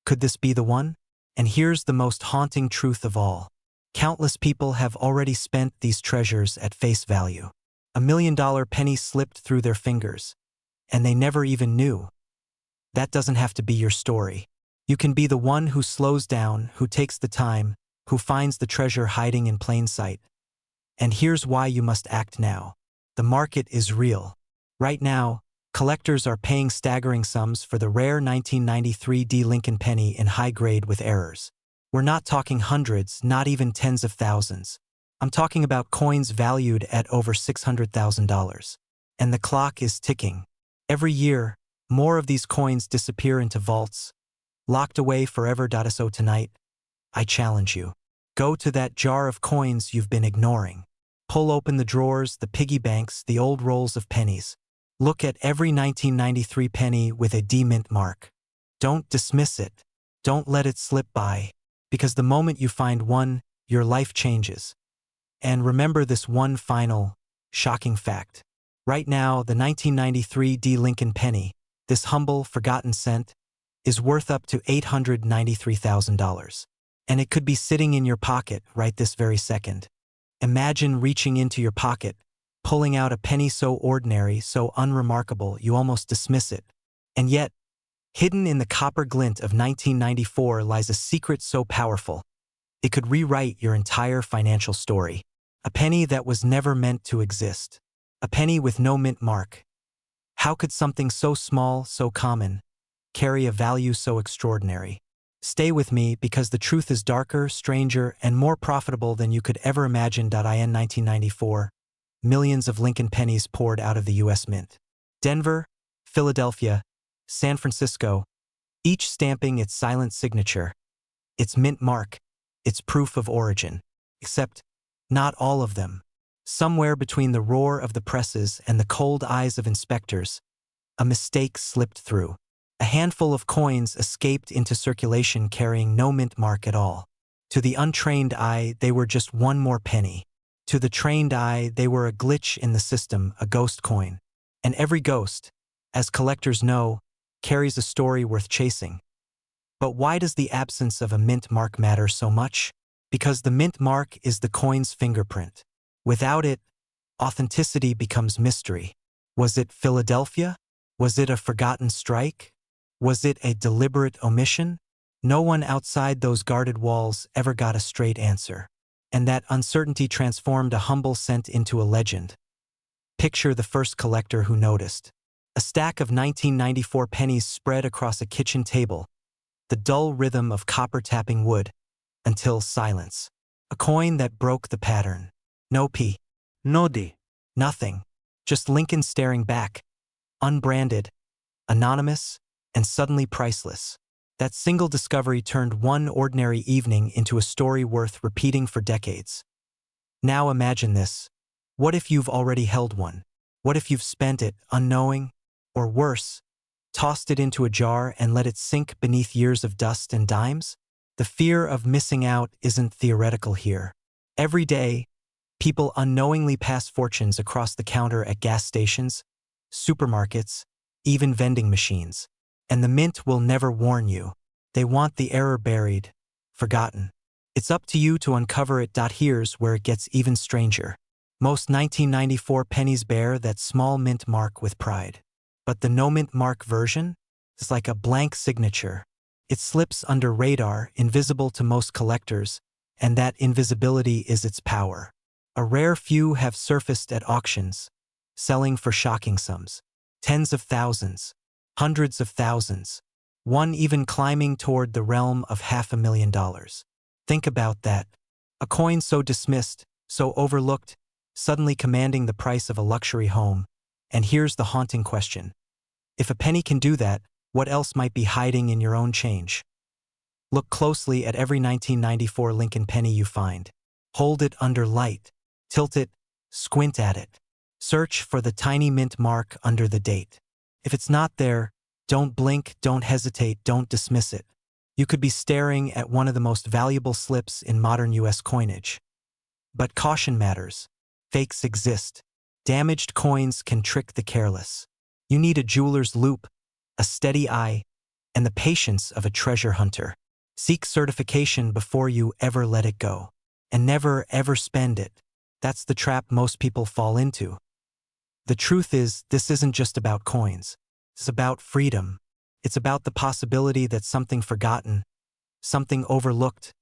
A: could this be the one? And here's the most haunting truth of all. Countless people have already spent these treasures at face value. $1 million penny slipped through their fingers, and they never even knew. That doesn't have to be your story. You can be the one who slows down, who takes the time, who finds the treasure hiding in plain sight. And here's why you must act now. The market is real. Right now, collectors are paying staggering sums for the rare 1993 D Lincoln penny in high grade with errors. We're not talking hundreds, not even tens of thousands. I'm talking about coins valued at over $600,000. And the clock is ticking. Every year, more of these coins disappear into vaults, locked away forever. So tonight, I challenge you. Go to that jar of coins you've been ignoring. Pull open the drawers, the piggy banks, the old rolls of pennies. Look at every 1993 penny with a D mint mark. Don't dismiss it. Don't let it slip by, because the moment you find one, your life changes. And remember this one final, shocking fact. Right now, the 1993 D Lincoln penny, this humble, forgotten cent, is worth up to $893,000. And it could be sitting in your pocket right this very second. Imagine reaching into your pocket, pulling out a penny so ordinary, so unremarkable, you almost dismiss it. And yet, hidden in the copper glint of 1994 lies a secret so powerful, it could rewrite your entire financial story. A penny that was never meant to exist. A penny with no mint mark. How could something so small, so common, carry a value so extraordinary? Stay with me because the truth is darker, stranger, and more profitable than you could ever imagine. In 1994, millions of Lincoln pennies poured out of the U.S. Mint. Denver, Philadelphia, San Francisco, each stamping its silent signature, its mint mark, its proof of origin. Except, not all of them. Somewhere between the roar of the presses and the cold eyes of inspectors, a mistake slipped through. A handful of coins escaped into circulation carrying no mint mark at all. To the untrained eye, they were just one more penny. To the trained eye, they were a glitch in the system, a ghost coin. And every ghost, as collectors know, carries a story worth chasing. But why does the absence of a mint mark matter so much? Because the mint mark is the coin's fingerprint. Without it, authenticity becomes mystery. Was it Philadelphia? Was it a forgotten strike? Was it a deliberate omission? No one outside those guarded walls ever got a straight answer. And that uncertainty transformed a humble cent into a legend. Picture the first collector who noticed. A stack of 1994 pennies spread across a kitchen table, the dull rhythm of copper tapping wood, until silence. A coin that broke the pattern. No P.
B: No D.
A: Nothing. Just Lincoln staring back, unbranded, anonymous, and suddenly priceless. That single discovery turned one ordinary evening into a story worth repeating for decades. Now imagine this. What if you've already held one? What if you've spent it, unknowing, or worse, tossed it into a jar and let it sink beneath years of dust and dimes? The fear of missing out isn't theoretical here. Every day, people unknowingly pass fortunes across the counter at gas stations, supermarkets, even vending machines. And the mint will never warn you. They want the error buried, forgotten. It's up to you to uncover it. Here's where it gets even stranger. Most 1994 pennies bear that small mint mark with pride. But the no mint mark version is like a blank signature. It slips under radar, invisible to most collectors, and that invisibility is its power. A rare few have surfaced at auctions, selling for shocking sums. Tens of thousands. Hundreds of thousands, one even climbing toward the realm of $500,000. Think about that. A coin so dismissed, so overlooked, suddenly commanding the price of a luxury home. And here's the haunting question. If a penny can do that, what else might be hiding in your own change? Look closely at every 1994 Lincoln penny you find. Hold it under light. Tilt it, squint at it. Search for the tiny mint mark under the date. If it's not there, don't blink, don't hesitate, don't dismiss it. You could be staring at one of the most valuable slips in modern U.S. coinage. But caution matters. Fakes exist. Damaged coins can trick the careless. You need a jeweler's loupe, a steady eye, and the patience of a treasure hunter. Seek certification before you ever let it go. And never, ever spend it. That's the trap most people fall into. The truth is, this isn't just about coins. It's about freedom. It's about the possibility that something forgotten, something overlooked,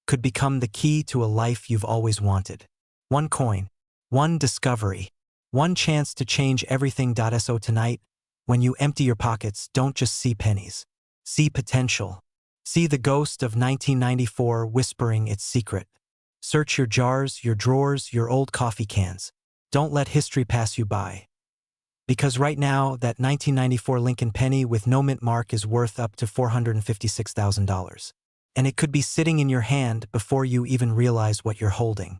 A: could become the key to a life you've always wanted. One coin, one discovery, one chance to change everything. So tonight, when you empty your pockets, don't just see pennies. See potential. See the ghost of 1994 whispering its secret. Search your jars, your drawers, your old coffee cans. Don't let history pass you by. Because right now, that 1994 Lincoln penny with no mint mark is worth up to $456,000. And it could be sitting in your hand before you even realize what you're holding.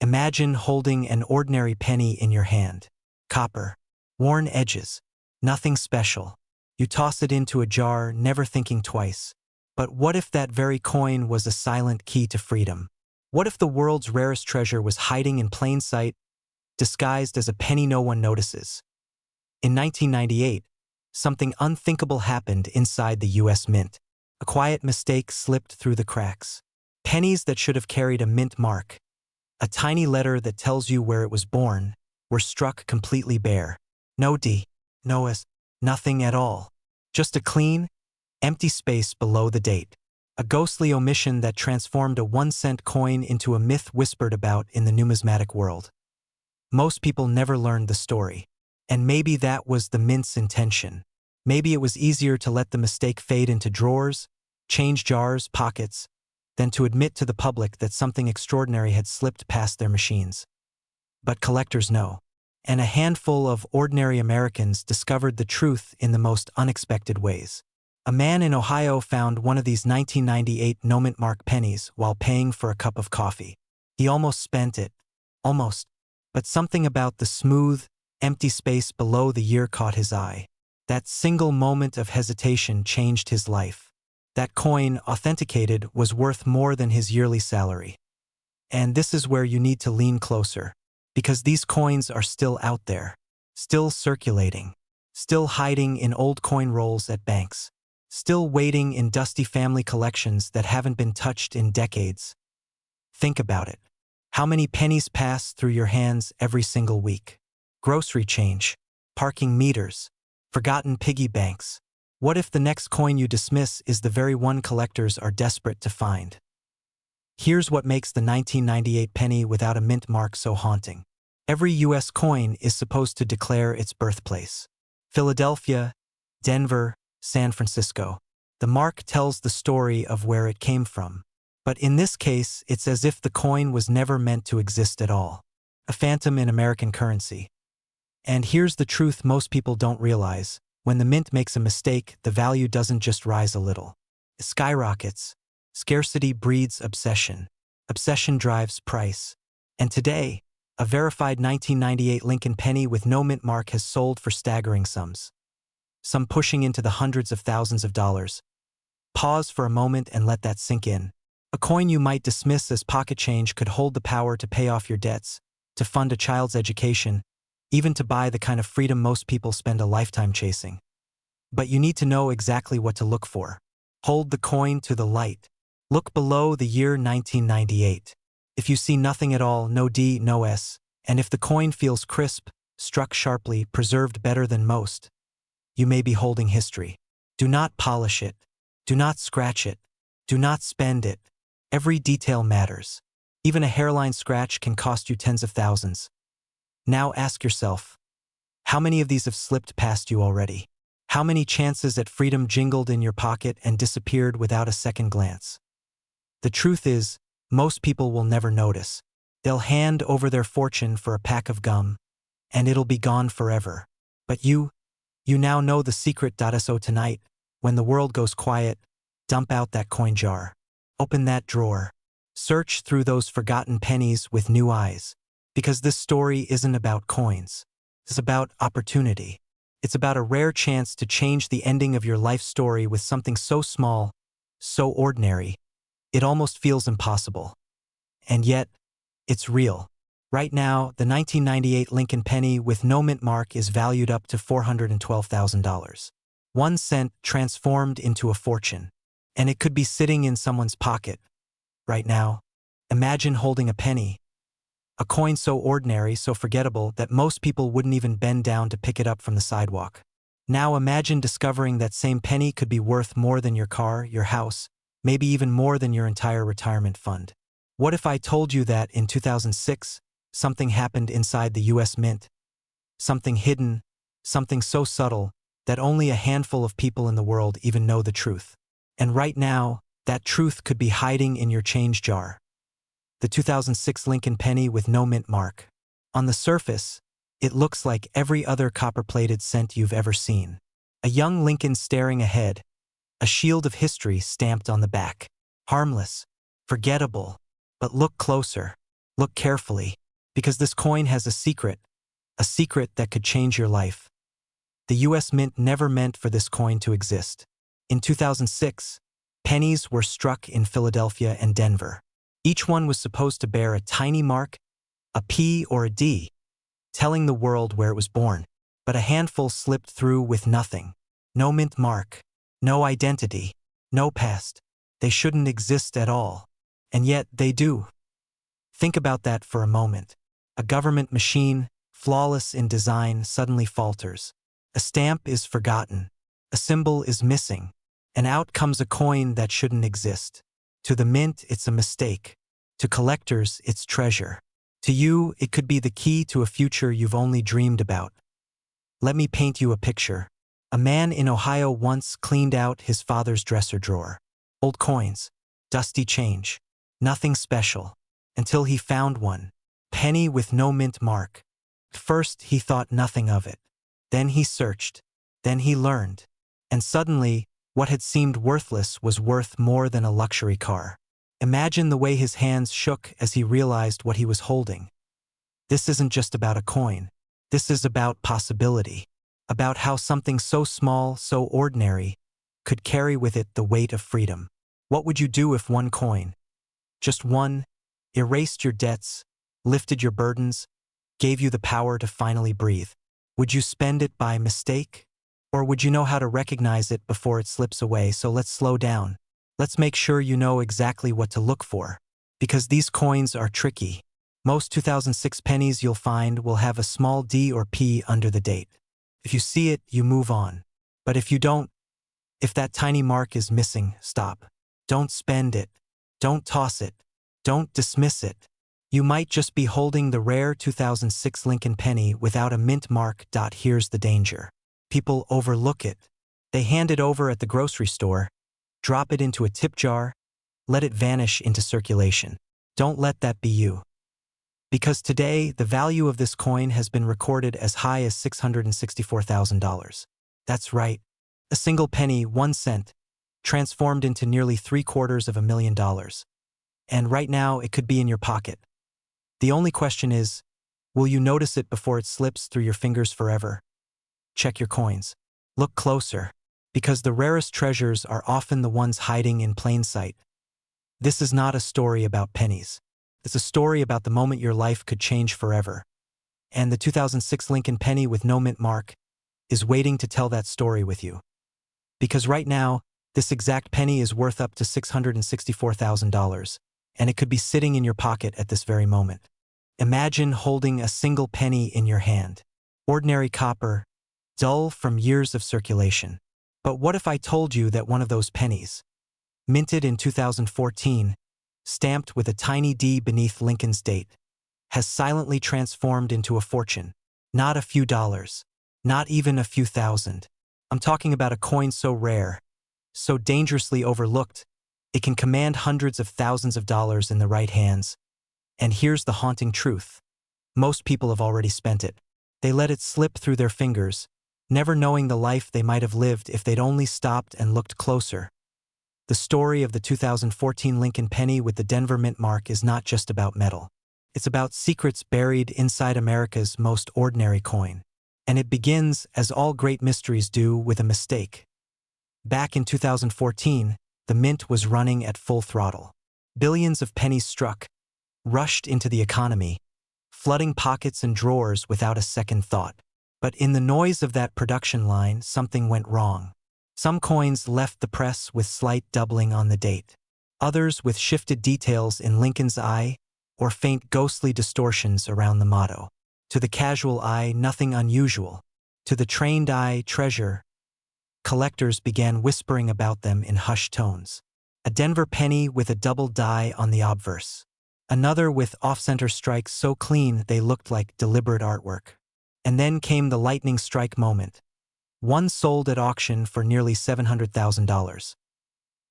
A: Imagine holding an ordinary penny in your hand. Copper. Worn edges. Nothing special. You toss it into a jar, never thinking twice. But what if that very coin was a silent key to freedom? What if the world's rarest treasure was hiding in plain sight, disguised as a penny no one notices? In 1998, something unthinkable happened inside the U.S. Mint. A quiet mistake slipped through the cracks. Pennies that should have carried a mint mark, a tiny letter that tells you where it was born, were struck completely bare. No D, no S, nothing at all. Just a clean, empty space below the date. A ghostly omission that transformed a 1-cent coin into a myth whispered about in the numismatic world. Most people never learned the story. And maybe that was the mint's intention. Maybe it was easier to let the mistake fade into drawers, change jars, pockets, than to admit to the public that something extraordinary had slipped past their machines. But collectors know. And a handful of ordinary Americans discovered the truth in the most unexpected ways. A man in Ohio found one of these 1998 no-mint mark pennies while paying for a cup of coffee. He almost spent it. Almost. But something about the smooth, empty space below the year caught his eye. That single moment of hesitation changed his life. That coin, authenticated, was worth more than his yearly salary. And this is where you need to lean closer. Because these coins are still out there. Still circulating. Still hiding in old coin rolls at banks. Still waiting in dusty family collections that haven't been touched in decades. Think about it. How many pennies pass through your hands every single week? Grocery change, parking meters, forgotten piggy banks. What if the next coin you dismiss is the very one collectors are desperate to find? Here's what makes the 1998 penny without a mint mark so haunting. Every U.S. coin is supposed to declare its birthplace. Philadelphia, Denver, San Francisco. The mark tells the story of where it came from. But in this case, it's as if the coin was never meant to exist at all. A phantom in American currency. And here's the truth most people don't realize. When the mint makes a mistake, the value doesn't just rise a little. It skyrockets. Scarcity breeds obsession. Obsession drives price. And today, a verified 1998 Lincoln penny with no mint mark has sold for staggering sums. Some pushing into the hundreds of thousands of dollars. Pause for a moment and let that sink in. A coin you might dismiss as pocket change could hold the power to pay off your debts, to fund a child's education, even to buy the kind of freedom most people spend a lifetime chasing. But you need to know exactly what to look for. Hold the coin to the light. Look below the year 1998. If you see nothing at all, no D, no S, and if the coin feels crisp, struck sharply, preserved better than most, you may be holding history. Do not polish it. Do not scratch it. Do not spend it. Every detail matters. Even a hairline scratch can cost you tens of thousands. Now ask yourself, how many of these have slipped past you already? How many chances at freedom jingled in your pocket and disappeared without a second glance? The truth is, most people will never notice. They'll hand over their fortune for a pack of gum, and it'll be gone forever. But you now know the secret. So tonight, when the world goes quiet, dump out that coin jar. Open that drawer. Search through those forgotten pennies with new eyes. Because this story isn't about coins. It's about opportunity. It's about a rare chance to change the ending of your life story with something so small, so ordinary, it almost feels impossible. And yet, it's real. Right now, the 1998 Lincoln penny with no mint mark is valued up to $412,000. 1 cent transformed into a fortune. And it could be sitting in someone's pocket. Right now, imagine holding a penny. A coin so ordinary, so forgettable, that most people wouldn't even bend down to pick it up from the sidewalk. Now imagine discovering that same penny could be worth more than your car, your house, maybe even more than your entire retirement fund. What if I told you that in 2006, something happened inside the U.S. Mint? Something hidden, something so subtle that only a handful of people in the world even know the truth. And right now, that truth could be hiding in your change jar. The 2006 Lincoln penny with no mint mark. On the surface, it looks like every other copper-plated cent you've ever seen. A young Lincoln staring ahead, a shield of history stamped on the back. Harmless, forgettable, but look closer, look carefully, because this coin has a secret that could change your life. The U.S. Mint never meant for this coin to exist. In 2006, pennies were struck in Philadelphia and Denver. Each one was supposed to bear a tiny mark, a P or a D, telling the world where it was born. But a handful slipped through with nothing. No mint mark, no identity, no past. They shouldn't exist at all. And yet they do. Think about that for a moment. A government machine, flawless in design, suddenly falters. A stamp is forgotten. A symbol is missing. And out comes a coin that shouldn't exist. To the mint, it's a mistake. To collectors, it's treasure. To you, it could be the key to a future you've only dreamed about. Let me paint you a picture. A man in Ohio once cleaned out his father's dresser drawer. Old coins, dusty change, nothing special, until he found one. Penny with no mint mark. First, he thought nothing of it. Then he searched. Then he learned. And suddenly, what had seemed worthless was worth more than a luxury car. Imagine the way his hands shook as he realized what he was holding. This isn't just about a coin. This is about possibility. About how something so small, so ordinary, could carry with it the weight of freedom. What would you do if one coin, just one, erased your debts, lifted your burdens, gave you the power to finally breathe? Would you spend it by mistake? Or would you know how to recognize it before it slips away? So let's slow down. Let's make sure you know exactly what to look for. Because these coins are tricky. Most 2006 pennies you'll find will have a small D or P under the date. If you see it, you move on. But if you don't, if that tiny mark is missing, stop. Don't spend it. Don't toss it. Don't dismiss it. You might just be holding the rare 2006 Lincoln penny without a mint mark. Here's the danger. People overlook it. They hand it over at the grocery store, drop it into a tip jar, let it vanish into circulation. Don't let that be you. Because today, the value of this coin has been recorded as high as $664,000. That's right. A single penny, 1 cent, transformed into nearly $750,000. And right now, it could be in your pocket. The only question is, will you notice it before it slips through your fingers forever? Check your coins. Look closer, because the rarest treasures are often the ones hiding in plain sight. This is not a story about pennies. It's a story about the moment your life could change forever. And the 2006 Lincoln penny with no mint mark is waiting to tell that story with you. Because right now, this exact penny is worth up to $664,000, and it could be sitting in your pocket at this very moment. Imagine holding a single penny in your hand. Ordinary copper, dull from years of circulation. But what if I told you that one of those pennies, minted in 2014, stamped with a tiny D beneath Lincoln's date, has silently transformed into a fortune? Not a few dollars, not even a few thousand. I'm talking about a coin so rare, so dangerously overlooked, it can command hundreds of thousands of dollars in the right hands. And here's the haunting truth. Most people have already spent it. They let it slip through their fingers, never knowing the life they might have lived if they'd only stopped and looked closer. The story of the 2014 Lincoln penny with the Denver mint mark is not just about metal. It's about secrets buried inside America's most ordinary coin. And it begins, as all great mysteries do, with a mistake. Back in 2014, the mint was running at full throttle. Billions of pennies struck, rushed into the economy, flooding pockets and drawers without a second thought. But in the noise of that production line, something went wrong. Some coins left the press with slight doubling on the date. Others with shifted details in Lincoln's eye or faint ghostly distortions around the motto. To the casual eye, nothing unusual. To the trained eye, treasure. Collectors began whispering about them in hushed tones. A Denver penny with a double die on the obverse. Another with off-center strikes so clean they looked like deliberate artwork. And then came the lightning strike moment. One sold at auction for nearly $700,000.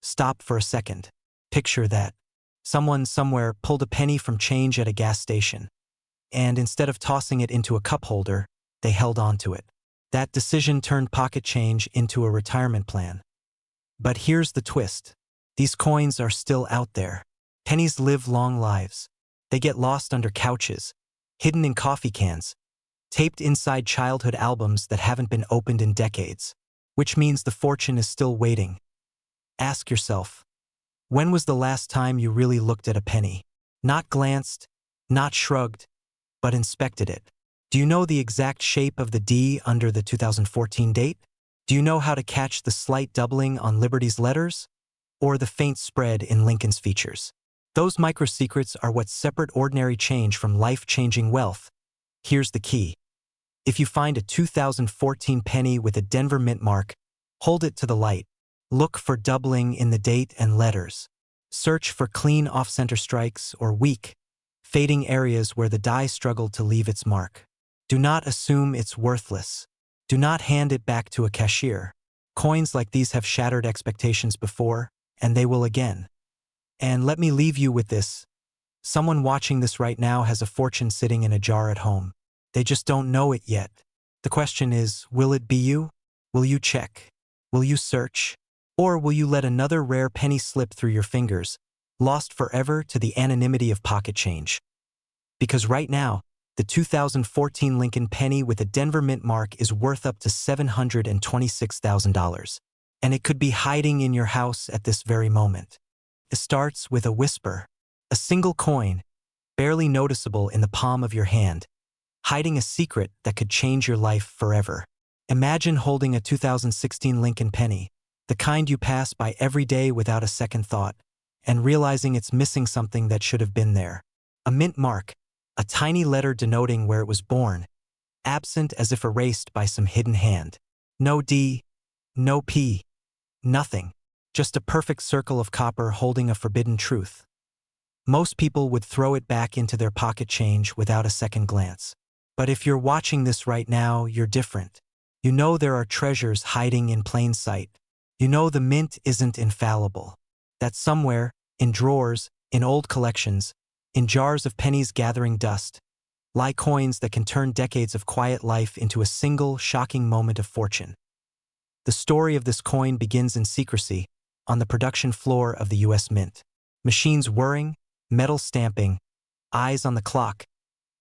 A: Stop for a second. Picture that. Someone somewhere pulled a penny from change at a gas station. And instead of tossing it into a cup holder, they held on to it. That decision turned pocket change into a retirement plan. But here's the twist. These coins are still out there. Pennies live long lives. They get lost under couches, hidden in coffee cans, taped inside childhood albums that haven't been opened in decades, which means the fortune is still waiting. Ask yourself, when was the last time you really looked at a penny? Not glanced, not shrugged, but inspected it. Do you know the exact shape of the D under the 2014 date? Do you know how to catch the slight doubling on Liberty's letters? Or the faint spread in Lincoln's features? Those micro-secrets are what separate ordinary change from life-changing wealth. Here's the key. If you find a 2014 penny with a Denver mint mark, hold it to the light. Look for doubling in the date and letters. Search for clean off-center strikes or weak, fading areas where the die struggled to leave its mark. Do not assume it's worthless. Do not hand it back to a cashier. Coins like these have shattered expectations before, and they will again. And let me leave you with this. Someone watching this right now has a fortune sitting in a jar at home. They just don't know it yet. The question is, will it be you? Will you check? Will you search? Or will you let another rare penny slip through your fingers, lost forever to the anonymity of pocket change? Because right now, the 2014 Lincoln penny with a Denver Mint mark is worth up to $726,000. And it could be hiding in your house at this very moment. It starts with a whisper, a single coin, barely noticeable in the palm of your hand, hiding a secret that could change your life forever. Imagine holding a 2016 Lincoln penny, the kind you pass by every day without a second thought, and realizing it's missing something that should have been there. A mint mark, a tiny letter denoting where it was born, absent as if erased by some hidden hand. No D, no P, nothing, just a perfect circle of copper holding a forbidden truth. Most people would throw it back into their pocket change without a second glance. But if you're watching this right now, you're different. You know there are treasures hiding in plain sight. You know the mint isn't infallible. That somewhere, in drawers, in old collections, in jars of pennies gathering dust, lie coins that can turn decades of quiet life into a single, shocking moment of fortune. The story of this coin begins in secrecy, on the production floor of the U.S. Mint. Machines whirring, metal stamping, eyes on the clock,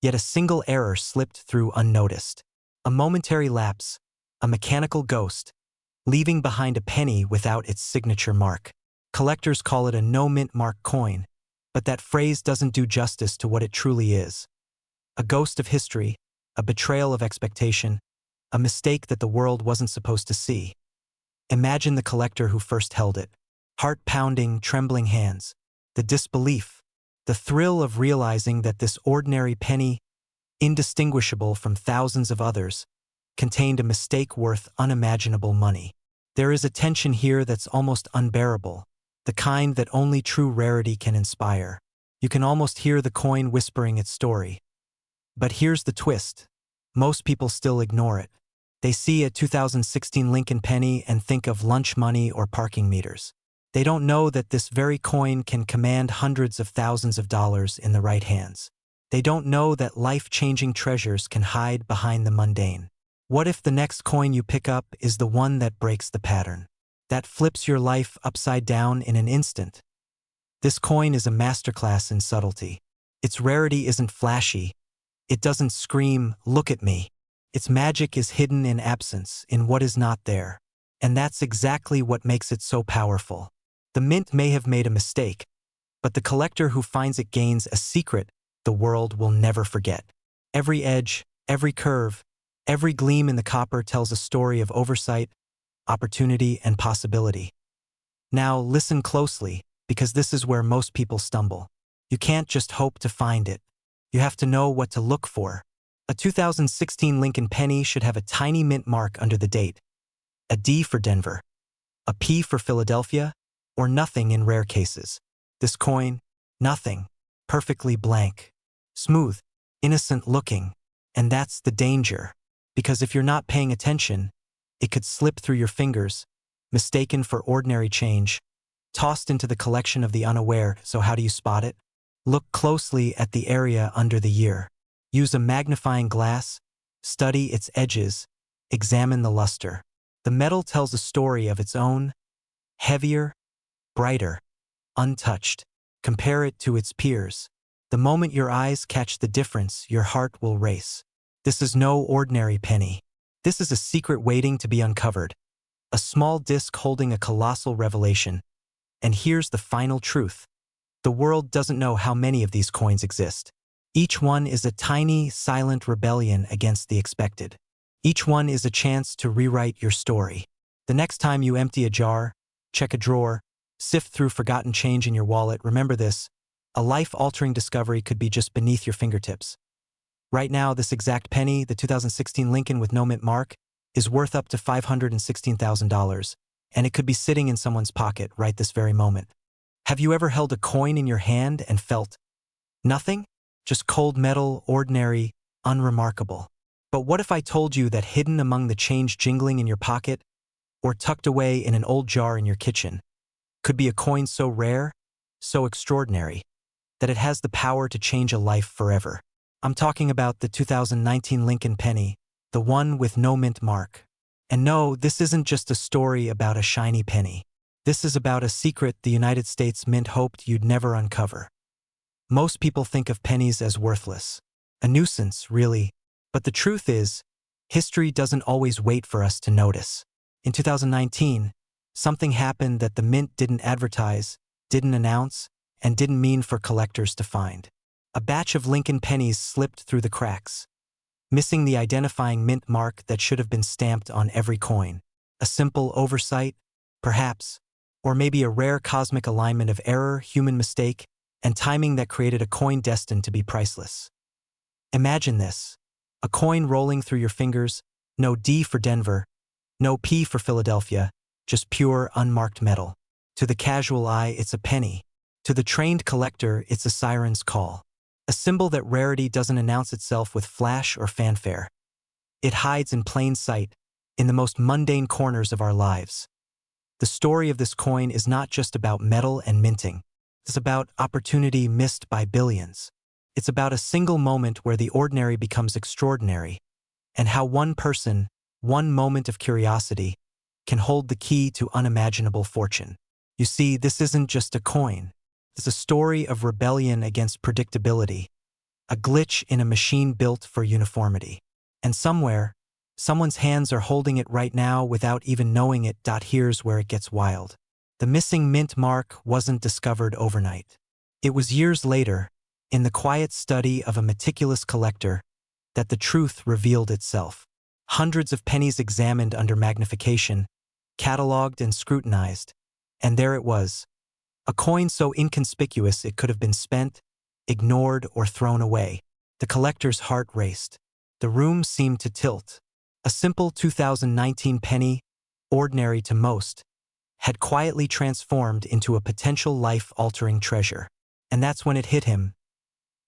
A: yet a single error slipped through unnoticed. A momentary lapse, a mechanical ghost, leaving behind a penny without its signature mark. Collectors call it a no-mint mark coin, but that phrase doesn't do justice to what it truly is. A ghost of history, a betrayal of expectation, a mistake that the world wasn't supposed to see. Imagine the collector who first held it. Heart-pounding, trembling hands. The disbelief. The thrill of realizing that this ordinary penny, indistinguishable from thousands of others, contained a mistake worth unimaginable money. There is a tension here that's almost unbearable, the kind that only true rarity can inspire. You can almost hear the coin whispering its story. But here's the twist. Most people still ignore it. They see a 2016 Lincoln penny and think of lunch money or parking meters. They don't know that this very coin can command hundreds of thousands of dollars in the right hands. They don't know that life-changing treasures can hide behind the mundane. What if the next coin you pick up is the one that breaks the pattern? That flips your life upside down in an instant? This coin is a masterclass in subtlety. Its rarity isn't flashy. It doesn't scream, "Look at me." Its magic is hidden in absence, in what is not there. And that's exactly what makes it so powerful. The mint may have made a mistake, but the collector who finds it gains a secret the world will never forget. Every edge, every curve, every gleam in the copper tells a story of oversight, opportunity, and possibility. Now listen closely, because this is where most people stumble. You can't just hope to find it. You have to know what to look for. A 2016 Lincoln penny should have a tiny mint mark under the date. A D for Denver. A P for Philadelphia, or nothing in rare cases. This coin, nothing. Perfectly blank. Smooth, innocent looking. And that's the danger. Because if you're not paying attention, it could slip through your fingers, mistaken for ordinary change, tossed into the collection of the unaware. So how do you spot it? Look closely at the area under the year. Use a magnifying glass, study its edges, examine the luster. The metal tells a story of its own, heavier, brighter, untouched. Compare it to its peers. The moment your eyes catch the difference, your heart will race. This is no ordinary penny. This is a secret waiting to be uncovered. A small disc holding a colossal revelation. And here's the final truth. The world doesn't know how many of these coins exist. Each one is a tiny, silent rebellion against the expected. Each one is a chance to rewrite your story. The next time you empty a jar, check a drawer, sift through forgotten change in your wallet, remember this: a life-altering discovery could be just beneath your fingertips. Right now, this exact penny, the 2016 Lincoln with no mint mark, is worth up to $516,000, and it could be sitting in someone's pocket right this very moment. Have you ever held a coin in your hand and felt nothing? Just cold metal, ordinary, unremarkable. But what if I told you that hidden among the change jingling in your pocket, or tucked away in an old jar in your kitchen, could be a coin so rare, so extraordinary, that it has the power to change a life forever? I'm talking about the 2019 Lincoln penny, the one with no mint mark. And no, this isn't just a story about a shiny penny. This is about a secret the United States Mint hoped you'd never uncover. Most people think of pennies as worthless. A nuisance, really. But the truth is, history doesn't always wait for us to notice. In 2019, something happened that the Mint didn't advertise, didn't announce, and didn't mean for collectors to find. A batch of Lincoln pennies slipped through the cracks, missing the identifying mint mark that should have been stamped on every coin. A simple oversight, perhaps, or maybe a rare cosmic alignment of error, human mistake, and timing that created a coin destined to be priceless. Imagine this: a coin rolling through your fingers, no D for Denver, no P for Philadelphia, just pure, unmarked metal. To the casual eye, it's a penny. To the trained collector, it's a siren's call. A symbol that rarity doesn't announce itself with flash or fanfare. It hides in plain sight, in the most mundane corners of our lives. The story of this coin is not just about metal and minting. It's about opportunity missed by billions. It's about a single moment where the ordinary becomes extraordinary, and how one person, one moment of curiosity, can hold the key to unimaginable fortune. You see, this isn't just a coin. It's a story of rebellion against predictability, a glitch in a machine built for uniformity. And somewhere, someone's hands are holding it right now without even knowing it. Here's where it gets wild. The missing mint mark wasn't discovered overnight. It was years later, in the quiet study of a meticulous collector, that the truth revealed itself. Hundreds of pennies examined under magnification, cataloged and scrutinized, and there it was. A coin so inconspicuous it could have been spent, ignored, or thrown away. The collector's heart raced. The room seemed to tilt. A simple 2019 penny, ordinary to most, had quietly transformed into a potential life-altering treasure. And that's when it hit him.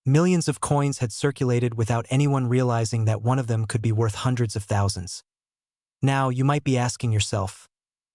A: Millions of coins had circulated without anyone realizing that one of them could be worth hundreds of thousands. Now, you might be asking yourself,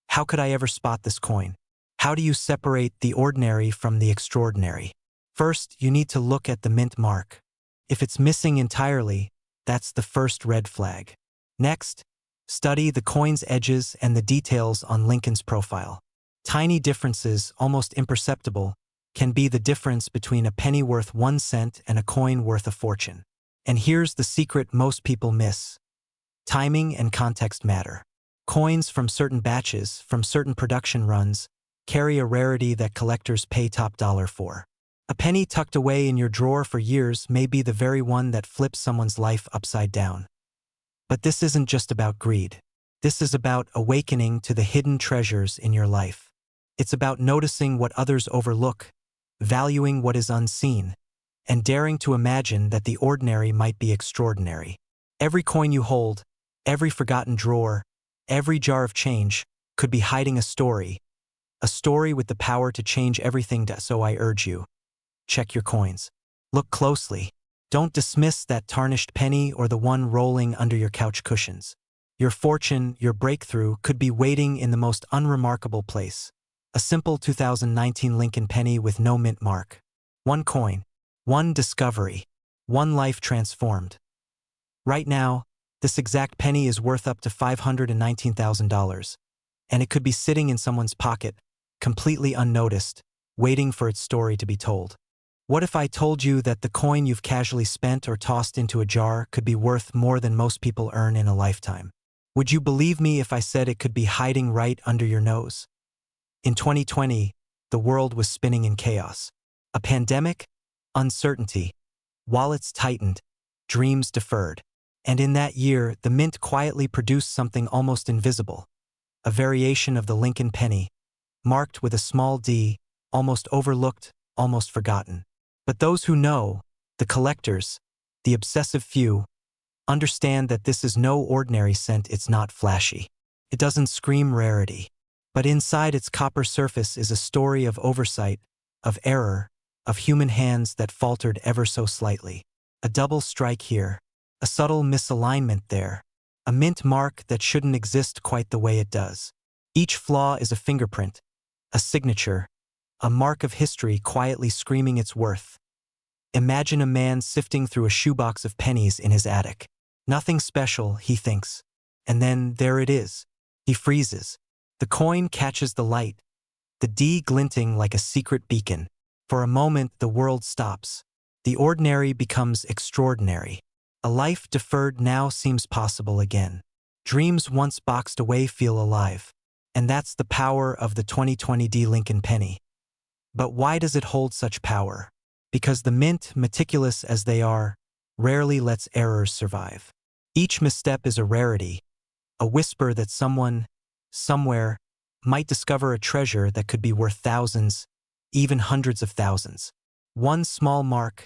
A: how could I ever spot this coin? How do you separate the ordinary from the extraordinary? First, you need to look at the mint mark. If it's missing entirely, that's the first red flag. Next, study the coin's edges and the details on Lincoln's profile. Tiny differences, almost imperceptible, can be the difference between a penny worth 1 cent and a coin worth a fortune. And here's the secret most people miss. Timing and context matter. Coins from certain batches, from certain production runs, carry a rarity that collectors pay top dollar for. A penny tucked away in your drawer for years may be the very one that flips someone's life upside down. But this isn't just about greed. This is about awakening to the hidden treasures in your life. It's about noticing what others overlook, valuing what is unseen, and daring to imagine that the ordinary might be extraordinary. Every coin you hold, every forgotten drawer, every jar of change could be hiding a story with the power to change everything. So I urge you, check your coins. Look closely. Don't dismiss that tarnished penny or the one rolling under your couch cushions. Your fortune, your breakthrough, could be waiting in the most unremarkable place. A simple 2019 Lincoln penny with no mint mark. One coin, one discovery, one life transformed. Right now, this exact penny is worth up to $519,000, and it could be sitting in someone's pocket, completely unnoticed, waiting for its story to be told. What if I told you that the coin you've casually spent or tossed into a jar could be worth more than most people earn in a lifetime? Would you believe me if I said it could be hiding right under your nose? In 2020, the world was spinning in chaos. A pandemic, uncertainty, wallets tightened, dreams deferred. And in that year, the Mint quietly produced something almost invisible, a variation of the Lincoln penny, marked with a small d, almost overlooked, almost forgotten. But those who know, the collectors, the obsessive few, understand that this is no ordinary cent. It's not flashy. It doesn't scream rarity. But inside its copper surface is a story of oversight, of error, of human hands that faltered ever so slightly. A double strike here, a subtle misalignment there, a mint mark that shouldn't exist quite the way it does. Each flaw is a fingerprint, a signature, a mark of history quietly screaming its worth. Imagine a man sifting through a shoebox of pennies in his attic. Nothing special, he thinks. And then there it is. He freezes. The coin catches the light, the D glinting like a secret beacon. For a moment, the world stops. The ordinary becomes extraordinary. A life deferred now seems possible again. Dreams once boxed away feel alive. And that's the power of the 2020 D Lincoln penny. But why does it hold such power? Because the mint, meticulous as they are, rarely lets errors survive. Each misstep is a rarity, a whisper that someone, somewhere, might discover a treasure that could be worth thousands, even hundreds of thousands. One small mark,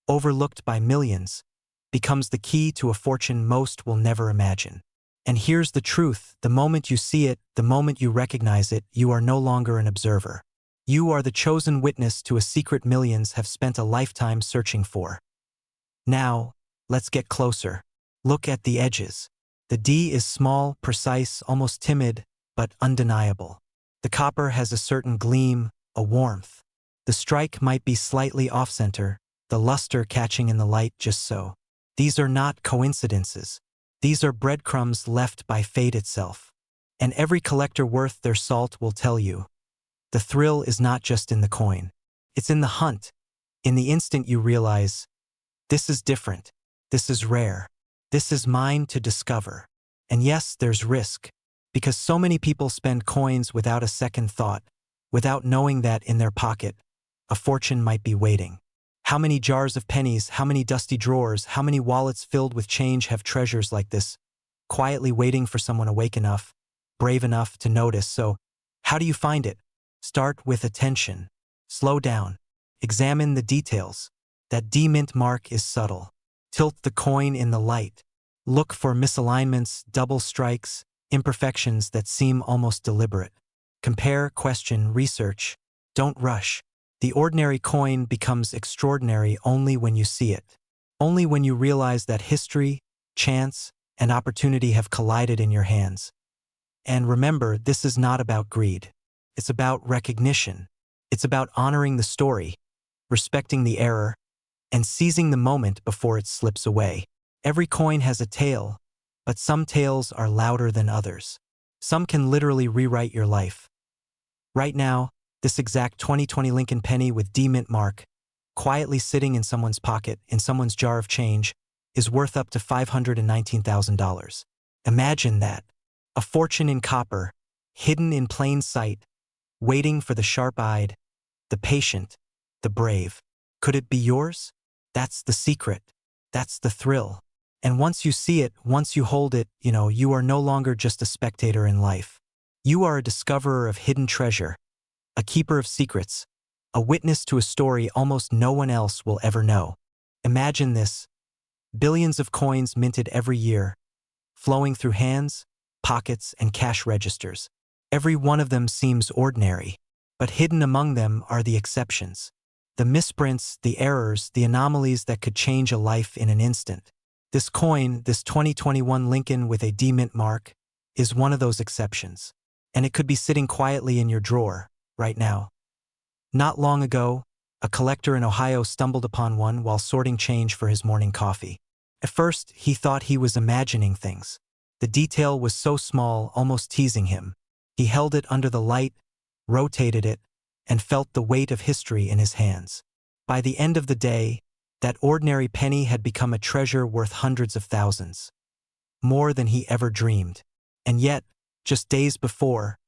A: overlooked by millions, becomes the key to a fortune most will never imagine. And here's the truth: the moment you see it, the moment you recognize it, you are no longer an observer. You are the chosen witness to a secret millions have spent a lifetime searching for. Now, let's get closer. Look at the edges. The D is small, precise, almost timid, but undeniable. The copper has a certain gleam, a warmth. The strike might be slightly off-center, the luster catching in the light just so. These are not coincidences. These are breadcrumbs left by fate itself. And every collector worth their salt will tell you. The thrill is not just in the coin. It's in the hunt. In the instant you realize, this is different. This is rare. This is mine to discover. And yes, there's risk. Because so many people spend coins without a second thought, without knowing that in their pocket, a fortune might be waiting. How many jars of pennies, how many dusty drawers, how many wallets filled with change have treasures like this, quietly waiting for someone awake enough, brave enough to notice? So, how do you find it? Start with attention. Slow down. Examine the details. That D mint mark is subtle. Tilt the coin in the light. Look for misalignments, double strikes, imperfections that seem almost deliberate. Compare, question, research. Don't rush. The ordinary coin becomes extraordinary only when you see it. Only when you realize that history, chance, and opportunity have collided in your hands. And remember, this is not about greed. It's about recognition. It's about honoring the story, respecting the error, and seizing the moment before it slips away. Every coin has a tale, but some tales are louder than others. Some can literally rewrite your life. Right now, this exact 2020 Lincoln penny with D mint mark, quietly sitting in someone's pocket, in someone's jar of change, is worth up to $519,000. Imagine that. A fortune in copper, hidden in plain sight, waiting for the sharp-eyed, the patient, the brave. Could it be yours? That's the secret. That's the thrill. And once you see it, once you hold it, you are no longer just a spectator in life. You are a discoverer of hidden treasure, a keeper of secrets, a witness to a story almost no one else will ever know. Imagine this: billions of coins minted every year, flowing through hands, pockets, and cash registers. Every one of them seems ordinary, but hidden among them are the exceptions. The misprints, the errors, the anomalies that could change a life in an instant. This coin, this 2021 Lincoln with a D mint mark, is one of those exceptions. And it could be sitting quietly in your drawer, right now. Not long ago, a collector in Ohio stumbled upon one while sorting change for his morning coffee. At first, he thought he was imagining things. The detail was so small, almost teasing him. He held it under the light, rotated it, and felt the weight of history in his hands. By the end of the day, that ordinary penny had become a treasure worth hundreds of thousands. More than he ever dreamed. And yet, just days before,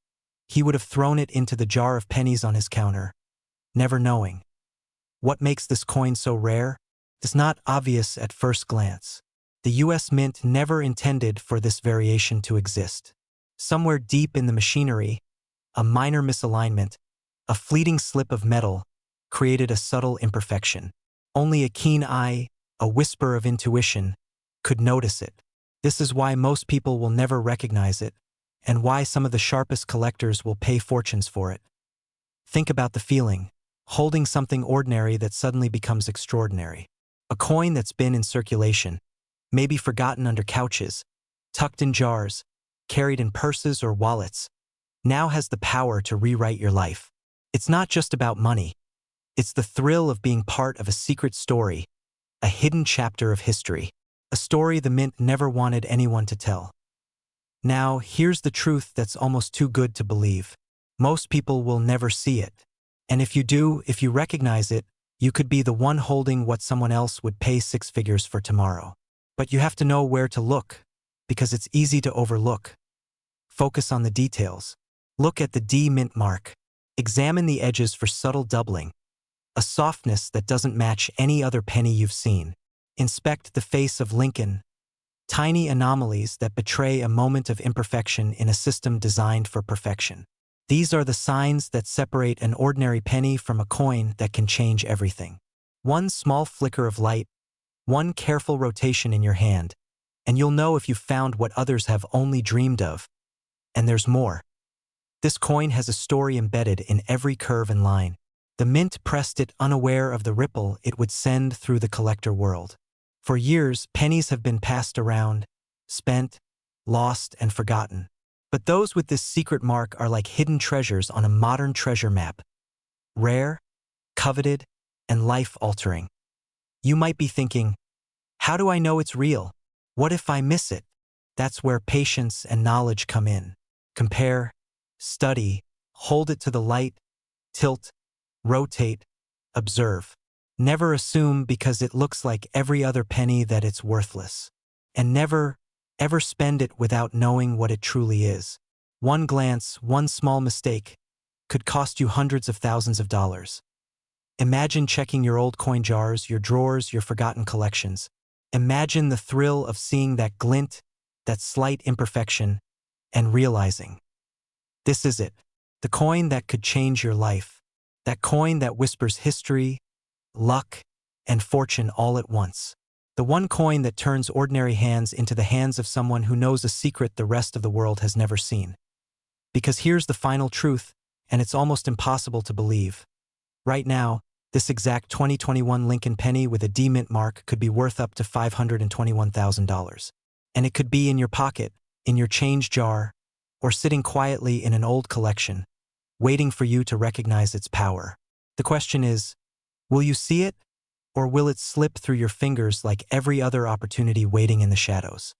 A: he would have thrown it into the jar of pennies on his counter, never knowing. What makes this coin so rare is not obvious at first glance. The U.S. Mint never intended for this variation to exist. Somewhere deep in the machinery, a minor misalignment, a fleeting slip of metal, created a subtle imperfection. Only a keen eye, a whisper of intuition, could notice it. This is why most people will never recognize it, and why some of the sharpest collectors will pay fortunes for it. Think about the feeling. holding something ordinary that suddenly becomes extraordinary. A coin that's been in circulation, maybe forgotten under couches, tucked in jars, carried in purses or wallets, now has the power to rewrite your life. It's not just about money. It's the thrill of being part of a secret story, a hidden chapter of history, a story the mint never wanted anyone to tell. Now, here's the truth that's almost too good to believe. Most people will never see it. And if you do, if you recognize it, you could be the one holding what someone else would pay 6 figures for tomorrow. But you have to know where to look, because it's easy to overlook. Focus on the details. Look at the D mint mark. Examine the edges for subtle doubling, a softness that doesn't match any other penny you've seen. Inspect the face of Lincoln, tiny anomalies that betray a moment of imperfection in a system designed for perfection. These are the signs that separate an ordinary penny from a coin that can change everything. One small flicker of light, one careful rotation in your hand, and you'll know if you've found what others have only dreamed of. And there's more. This coin has a story embedded in every curve and line. The mint pressed it unaware of the ripple it would send through the collector world. For years, pennies have been passed around, spent, lost, and forgotten. But those with this secret mark are like hidden treasures on a modern treasure map. Rare, coveted, and life-altering. You might be thinking, how do I know it's real? What if I miss it? That's where patience and knowledge come in. Compare, study, hold it to the light, tilt, rotate, observe. Never assume because it looks like every other penny that it's worthless. And never, ever spend it without knowing what it truly is. One glance, one small mistake, could cost you hundreds of thousands of dollars. Imagine checking your old coin jars, your drawers, your forgotten collections. Imagine the thrill of seeing that glint, that slight imperfection, and realizing, this is it, the coin that could change your life, that coin that whispers history, luck, and fortune all at once. The one coin that turns ordinary hands into the hands of someone who knows a secret the rest of the world has never seen. Because here's the final truth, and it's almost impossible to believe. Right now, this exact 2021 Lincoln penny with a D mint mark could be worth up to $521,000. And it could be in your pocket, in your change jar, or sitting quietly in an old collection, waiting for you to recognize its power. The question is, will you see it, or will it slip through your fingers like every other opportunity waiting in the shadows?